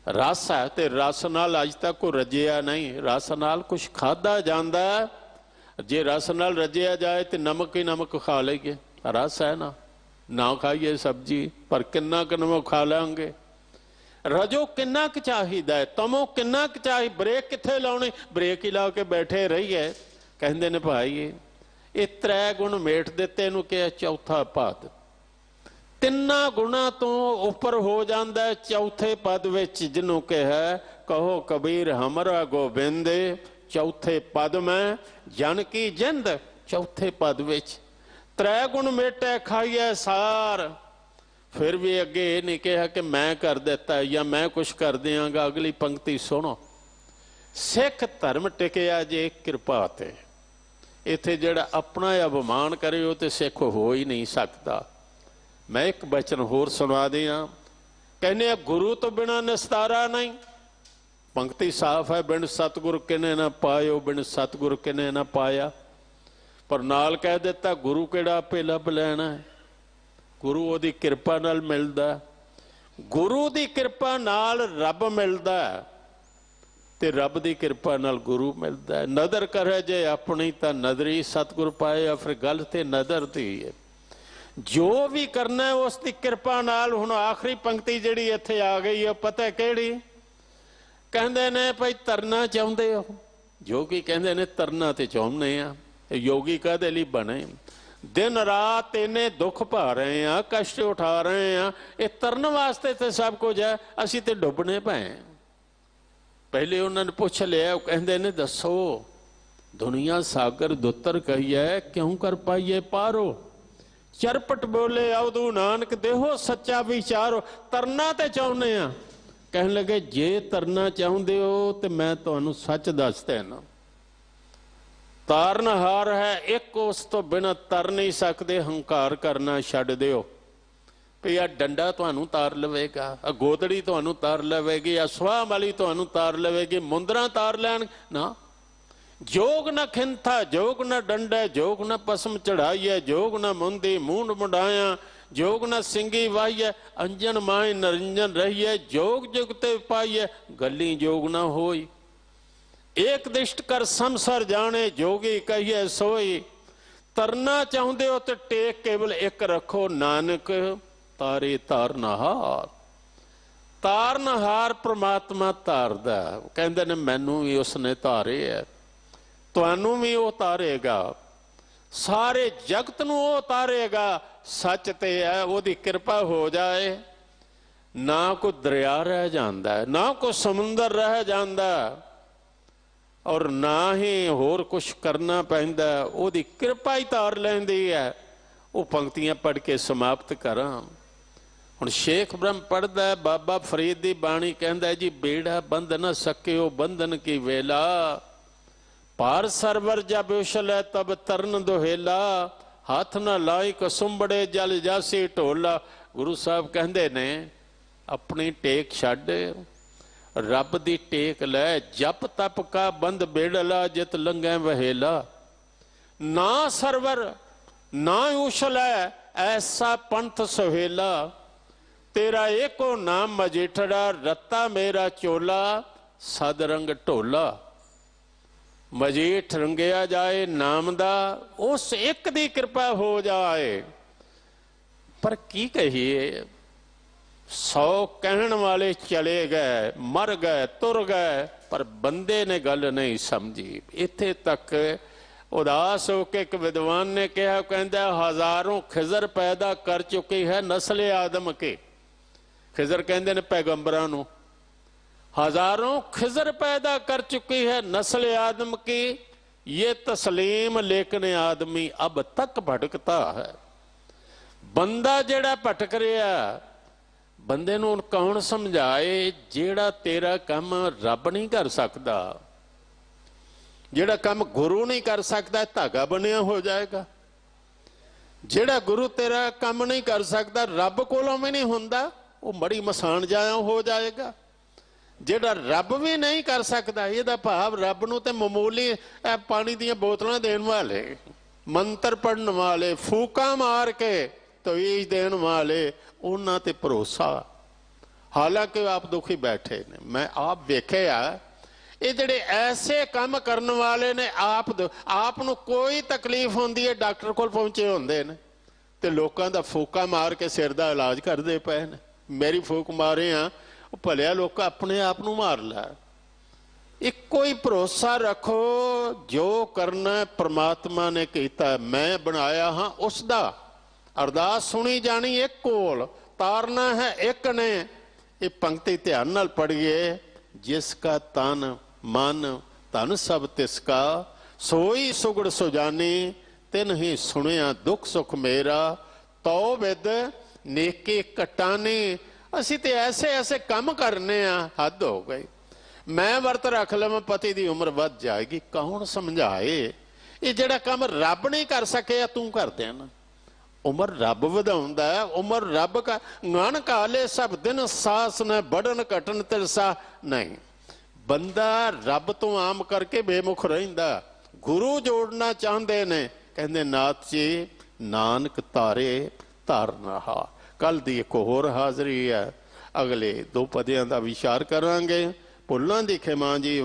ਰਸ ਹੈ ਤੇ ਰਸ ਨਾਲ ਅੱਜ ਤੱਕ ਕੋਈ ਰੱਜਿਆ ਨਹੀਂ। ਰਸ ਨਾਲ ਕੁਛ ਖਾਧਾ ਜਾਂਦਾ। ਜੇ ਰਸ ਨਾਲ ਰੱਜਿਆ ਜਾਏ ਤੇ ਨਮਕ ਹੀ ਨਮਕ ਖਾ ਲਈਏ। ਰਸ ਹੈ ਨਾ, ਨਾ ਖਾਈਏ ਸਬਜ਼ੀ, ਪਰ ਕਿੰਨਾ ਕੁ ਨਮਕ ਖਾ ਲਾਂਗੇ। ਰਜੋ ਕਿੰਨਾ ਕੁ ਚਾਹੀਦਾ ਹੈ, ਤਮੋ ਕਿੰਨਾ ਕੁ ਚਾਹੀ। ਬ੍ਰੇਕ ਕਿੱਥੇ ਲਾਉਣੀ? ਬ੍ਰੇਕ ਹੀ ਲਾ ਕੇ ਬੈਠੇ ਰਹੀਏ। ਕਹਿੰਦੇ ਨੇ ਭਾਈ ਇਹ ਤ੍ਰੈ ਗੁਣ ਮੇਟ ਦਿੱਤੇ, ਨੂੰ ਕਿਹਾ ਚੌਥਾ ਪਦ। ਤਿੰਨਾਂ ਗੁਣਾਂ ਤੋਂ ਉੱਪਰ ਹੋ ਜਾਂਦਾ ਚੌਥੇ ਪਦ ਵਿੱਚ, ਜਿਹਨੂੰ ਕਿਹਾ ਕਹੋ ਕਬੀਰ ਹਮਰਾ ਗੋਬਿੰਦ, ਚੌਥੇ ਪਦ ਮੈਂ ਜਨ ਕੀ ਜਿੰਦ। ਚੌਥੇ ਪਦ ਵਿੱਚ ਤ੍ਰੈ ਗੁਣ ਮੇਟੇ ਖਾਈਏ ਸਾਰ। ਫਿਰ ਵੀ ਅੱਗੇ ਇਹ ਨਹੀਂ ਕਿਹਾ ਕਿ ਮੈਂ ਕਰ ਦਿੱਤਾ ਜਾਂ ਮੈਂ ਕੁਛ ਕਰ ਦਿਆਂਗਾ। ਅਗਲੀ ਪੰਕਤੀ ਸੁਣੋ, ਸਿੱਖ ਧਰਮ ਟਿਕਿਆ ਜੇ ਕਿਰਪਾ ਤੇ। ਇੱਥੇ ਜਿਹੜਾ ਆਪਣਾ ਅਭਿਮਾਨ ਕਰੇ ਉਹ ਤੇ ਸਿੱਖ ਹੋ ਹੀ ਨਹੀਂ ਸਕਦਾ। ਮੈਂ ਇੱਕ ਬਚਨ ਹੋਰ ਸੁਣਾ ਦਿਆਂ। ਕਹਿੰਦੇ ਆ ਗੁਰੂ ਤੋਂ ਬਿਨਾਂ ਨਿਸਤਾਰਾ ਨਹੀਂ। ਪੰਕਤੀ ਸਾਫ਼ ਹੈ, ਬਿਨ ਸਤਿਗੁਰ ਕਿਨੇ ਨਾ ਪਾਇਓ, ਬਿਨ ਸਤਿਗੁਰ ਕਿਨੇ ਨਾ ਪਾਇਆ। ਪਰ ਨਾਲ ਕਹਿ ਦਿੱਤਾ ਗੁਰੂ ਕਿਹੜਾ ਆਪੇ ਲੱਭ ਲੈਣਾ ਹੈ, ਗੁਰੂ ਉਹਦੀ ਕਿਰਪਾ ਨਾਲ ਮਿਲਦਾ। ਗੁਰੂ ਦੀ ਕਿਰਪਾ ਨਾਲ ਰੱਬ ਮਿਲਦਾ ਤੇ ਰੱਬ ਦੀ ਕਿਰਪਾ ਨਾਲ ਗੁਰੂ ਮਿਲਦਾ। ਨਦਰ ਕਰੇ ਜੇ ਆਪਣੀ ਤਾਂ ਨਦਰੀ, ਸਤਿਗੁਰ ਪਾਏ ਫਿਰ ਗੱਲ ਤੇ ਨਦਰ ਦੀ ਹੈ। ਜੋ ਵੀ ਕਰਨਾ ਹੈ ਉਸ ਦੀ ਕਿਰਪਾ ਨਾਲ। ਹੁਣ ਆਖਰੀ ਪੰਕਤੀ ਜਿਹੜੀ ਇੱਥੇ ਆ ਗਈ ਹੈ, ਪਤਾ ਕਿਹੜੀ? ਕਹਿੰਦੇ ਨੇ ਭਾਈ ਤਰਨਾ ਚਾਹੁੰਦੇ ਹੋ। ਯੋਗੀ ਕਹਿੰਦੇ ਨੇ ਤਰਨਾ ਤੇ ਚਾਹੁੰਦੇ ਆ। ਯੋਗੀ ਕਾਹਦੇ ਲਈ ਬਣੇ? ਦਿਨ ਰਾਤ ਇਹਨੇ ਦੁੱਖ ਭਾ ਰਹੇ ਆ, ਕਸ਼ਟ ਉਠਾ ਰਹੇ ਆ। ਇਹ ਤਰਨ ਵਾਸਤੇ ਤੇ ਸਭ ਕੁਝ ਹੈ, ਅਸੀਂ ਤੇ ਡੁੱਬਣੇ ਪਏ। ਪਹਿਲੇ ਉਹਨਾਂ ਨੇ ਪੁੱਛ ਲਿਆ, ਉਹ ਕਹਿੰਦੇ ਨੇ ਦੱਸੋ ਦੁਨੀਆ ਸਾਗਰ ਦੁੱਤਰ ਕਹੀਏ, ਕਿਉਂ ਕਰ ਪਾਈਏ ਪਾਰੋ। ਚਰਪਟ ਬੋਲੇ ਅਵਧੂ ਨਾਨਕ, ਦੇਹੋ ਸੱਚਾ ਵਿਚਾਰੋ। ਤਰਨਾ ਤੇ ਚਾਹੁੰਦੇ ਆ। ਕਹਿਣ ਲੱਗੇ ਜੇ ਤਰਨਾ ਚਾਹੁੰਦੇ ਹੋ ਤੇ ਮੈਂ ਤੁਹਾਨੂੰ ਸੱਚ ਦੱਸ ਦੇਣਾ, ਤਾਰਨਹਾਰ ਹੈ ਇੱਕ, ਉਸ ਤੋਂ ਬਿਨਾਂ ਤਰ ਨਹੀਂ ਸਕਦੇ। ਹੰਕਾਰ ਕਰਨਾ ਛੱਡ ਦਿਓ। ਵੀ ਆ ਡੰਡਾ ਤੁਹਾਨੂੰ ਤਾਰ ਲਵੇਗਾ, ਆ ਗੋਦੜੀ ਤੁਹਾਨੂੰ ਤਾਰ ਲਵੇਗੀ, ਆ ਸੁਆਹ ਵਾਲੀ ਤੁਹਾਨੂੰ ਤਾਰ ਲਵੇਗੀ, ਮੁੰਦਰਾਂ ਤਾਰ ਲੈਣ ਨਾ। ਜੋਗ ਨਾ ਖਿੰਥਾ, ਜੋਗ ਨਾ ਡੰਡਾ, ਜੋਗ ਨਾ ਪਸਮ ਚੜਾਈਏ, ਜੋਗ ਨਾ ਮੁੰਦੀ ਮੂੰਡ ਮੁੰਡਾਇਆ, ਜੋਗ ਨਾ ਸਿੰਘੀ ਵਾਹੀਏ, ਅੰਜਨ ਮਾਏ ਨਰਿੰਜਨ ਰਹੀਏ, ਜੋਗ ਜੁਗ ਤੇ ਪਾਈਏ, ਗੱਲੀ ਜੋਗ ਨਾ ਹੋਈ। ਏਕ ਦਿਸ਼ਟ ਕਰ ਸੰਸਰ ਜਾਣੇ, ਜੋਗੀ ਕਹੀਏ ਸੋਈ। ਤਰਨਾ ਚਾਹੁੰਦੇ ਹੋ ਤੇ ਟੇਕ ਕੇਵਲ ਇੱਕ ਰੱਖੋ, ਨਾਨਕ ਤਾਰੇ ਤਾਰਨਹਾਰ। ਤਾਰਨਹਾਰ ਪ੍ਰਮਾਤਮਾ ਤਾਰਦਾ। ਕਹਿੰਦੇ ਨੇ ਮੈਨੂੰ ਵੀ ਉਸਨੇ ਤਾਰੇ ਹੈ, ਤੁਹਾਨੂੰ ਵੀ ਉਹ ਤਾਰੇਗਾ। ਸਾਰੇ ਜਗਤ ਨੂੰ ਉਹ ਉਤਾਰੇਗਾ। ਸੱਚ ਤੇ ਹੈ, ਉਹਦੀ ਕਿਰਪਾ ਹੋ ਜਾਏ, ਨਾ ਕੋਈ ਦਰਿਆ ਰਹਿ ਜਾਂਦਾ, ਨਾ ਕੋਈ ਸਮੁੰਦਰ ਰਹਿ ਜਾਂਦਾ, ਔਰ ਨਾ ਹੀ ਹੋਰ ਕੁਛ ਕਰਨਾ ਪੈਂਦਾ, ਉਹਦੀ ਕਿਰਪਾ ਹੀ ਤਾਰ ਲੈਂਦੀ ਹੈ। ਉਹ ਪੰਕਤੀਆਂ ਪੜ੍ਹ ਕੇ ਸਮਾਪਤ ਕਰਾਂ। ਹੁਣ ਸ਼ੇਖ ਬ੍ਰਹਮ ਪੜ੍ਹਦਾ, ਬਾਬਾ ਫਰੀਦ ਦੀ ਬਾਣੀ ਕਹਿੰਦਾ ਜੀ, ਬੇੜਾ ਬੰਧ ਨਾ ਸਕਿਓ ਬੰਧਨ ਕੀ ਵੇਲਾ, ਪਾਰ ਸਰਵਰ ਜਬ ਉਛਲੇ ਤਬ ਤਰਨ ਦੁਹੇਲਾ, ਹੱਥ ਨਾ ਲਾਈ ਕਸੁੰਬੜੇ ਜਲ ਜਾਸੀ ਢੋਲਾ। ਗੁਰੂ ਸਾਹਿਬ ਕਹਿੰਦੇ ਨੇ ਆਪਣੀ ਟੇਕ ਛੱਡ, ਰੱਬ ਦੀ ਟੇਕ ਲੈ। ਜਪ ਤਪ ਕਾ ਬੰਦ ਬੇੜਲਾ, ਜਿਤ ਲੰਘੈ ਵਹੇਲਾ। ਨਾ ਸਰਵਰ ਨਾ ਉਛਲੈ, ਐਸਾ ਪੰਥ ਸੁਹੇਲਾ। ਤੇਰਾ ਏਕੋ ਨਾਮ ਮਜੀਠੜਾ, ਰੱਤਾ ਮੇਰਾ ਚੋਲਾ, ਸਦ ਰੰਗ ਢੋਲਾ। ਮਜੀਠ ਰੰਗਿਆ ਜਾਏ ਨਾਮ ਦਾ, ਉਸ ਇੱਕ ਦੀ ਕਿਰਪਾ ਹੋ ਜਾਏ। ਪਰ ਕੀ ਕਹੀਏ, 100 ਕਹਿਣ ਵਾਲੇ ਚਲੇ ਗਏ, ਮਰ ਗਏ, ਤੁਰ ਗਏ, ਪਰ ਬੰਦੇ ਨੇ ਗੱਲ ਨਹੀਂ ਸਮਝੀ। ਇੱਥੇ ਤੱਕ ਉਦਾਸ ਹੋ ਕੇ ਇੱਕ ਵਿਦਵਾਨ ਨੇ ਕਿਹਾ, ਕਹਿੰਦਾ ਹਜ਼ਾरों ਖਿਜ਼ਰ ਪੈਦਾ ਕਰ ਚੁੱਕੀ ਹੈ ਨਸਲ ਆਦਮ ਕੇ। ਖਿਜ਼ਰ ਕਹਿੰਦੇ ਨੇ ਪੈਗੰਬਰਾਂ ਨੂੰ। हजारों खिजर पैदा कर चुकी है नस्ल आदम की, ये तस्लीम लेकिन आदमी अब तक भटकता है। बंदा जेड़ा भटक रहा, बंदे नूं कौन समझाए? जेड़ा तेरा काम रब नहीं कर सकता, जेड़ा काम गुरु नहीं कर सकता, धागा बनिया हो जाएगा। जेड़ा गुरु तेरा काम नहीं कर सकता, रब कोलों भी नहीं हुंदा, वो मड़ी मसान जाया हो जाएगा। ਜਿਹੜਾ ਰੱਬ ਵੀ ਨਹੀਂ ਕਰ ਸਕਦਾ, ਇਹਦਾ ਭਾਵ ਰੱਬ ਨੂੰ ਤੇ ਮਾਮੂਲੀ ਪਾਣੀ ਦੀਆਂ ਬੋਤਲਾਂ ਦੇਣ ਵਾਲੇ, ਮੰਤਰ ਪੜਨ ਵਾਲੇ, ਫੂਕਾਂ ਮਾਰ ਕੇ ਤਵੀਜ਼ ਦੇਣ ਵਾਲੇ, ਉਹਨਾਂ ਤੇ ਭਰੋਸਾ। ਹਾਲਾਂਕਿ ਆਪ ਦੁਖੀ ਬੈਠੇ ਨੇ। ਮੈਂ ਆਪ ਵੇਖਿਆ, ਇਹ ਜਿਹੜੇ ਐਸੇ ਕੰਮ ਕਰਨ ਵਾਲੇ ਨੇ, ਆਪ ਨੂੰ ਕੋਈ ਤਕਲੀਫ ਹੁੰਦੀ ਹੈ ਡਾਕਟਰ ਕੋਲ ਪਹੁੰਚੇ ਹੁੰਦੇ ਨੇ, ਤੇ ਲੋਕਾਂ ਦਾ ਫੂਕਾਂ ਮਾਰ ਕੇ ਸਿਰ ਦਾ ਇਲਾਜ ਕਰਦੇ ਪਏ ਨੇ। ਮੇਰੀ ਫੂਕ ਮਾਰੇ ਆ, ਭਲਿਆ ਲੋਕ ਆਪਣੇ ਆਪ ਨੂੰ ਮਾਰ ਲੈ। ਇੱਕੋ ਹੀ ਭਰੋਸਾ ਰੱਖੋ, ਜੋ ਕਰਨਾ ਪ੍ਰਮਾਤਮਾ ਨੇ ਕੀਤਾ, ਮੈਂ ਬਣਾਇਆ ਹਾਂ ਉਸ ਦਾ। ਅਰਦਾਸ ਸੁਣੀ ਜਾਣੀ ਇੱਕ ਕੋਲ, ਤਾਰਨਾ ਹੈ ਇੱਕ ਨੇ। ਇਹ ਪੰਕਤੀ ਧਿਆਨ ਨਾਲ ਪੜ੍ਹੀਏ। ਜਿਸ ਕਾ ਤਨ ਮਨ ਧਨ ਸਭ ਤਿਸ ਕਾ, ਸੋਈ ਸੁਗੜ ਸੁਜਾਨੀ, ਤਿਨ ਹੀ ਸੁਣਿਆ ਦੁੱਖ ਸੁੱਖ ਮੇਰਾ, ਤੋ ਵਿਦ ਨੇਕੇ ਕਟਾਨੀ। ਅਸੀਂ ਤੇ ਐਸੇ ਐਸੇ ਕੰਮ ਕਰਨੇ ਆ, ਹੱਦ ਹੋ ਗਈ। ਮੈਂ ਵਰਤ ਰੱਖ ਲਵਾਂ, ਪਤੀ ਦੀ ਉਮਰ ਵੱਧ ਜਾਏਗੀ, ਕੌਣ ਸਮਝਾਏ? ਇਹ ਜਿਹੜਾ ਕੰਮ ਰੱਬ ਨਹੀਂ ਕਰ ਸਕਿਆ, ਤੂੰ ਕਰ ਦੇਣਾ। ਉਮਰ ਰੱਬ ਵਧਾਉਂਦਾ, ਉਮਰ ਰੱਬ ਕਾ ਗਣ ਕਾਲੇ ਸਭ ਦਿਨ, ਸਾਸ ਨੇ ਬੜਨ ਘਟਨ ਤਿਰਸਾ। ਨਹੀਂ, ਬੰਦਾ ਰੱਬ ਤੋਂ ਆਮ ਕਰਕੇ ਬੇਮੁਖ ਰਹਿੰਦਾ। ਗੁਰੂ ਜੋੜਨਾ ਚਾਹੁੰਦੇ ਨੇ, ਕਹਿੰਦੇ ਨਾਥ ਜੀ ਨਾਨਕ ਤਾਰੇ ਧਾਰਨਾਹਾ। ਕੱਲ ਦੀ ਇੱਕ ਹੋਰ ਹਾਜ਼ਰੀ ਹੈ, ਅਗਲੇ 2 ਪਦਿਆਂ ਦਾ ਵਿਚਾਰ ਕਰਾਂਗੇ। ਭੁੱਲਾਂ ਦੀ ਖਿਮਾ ਜੀ।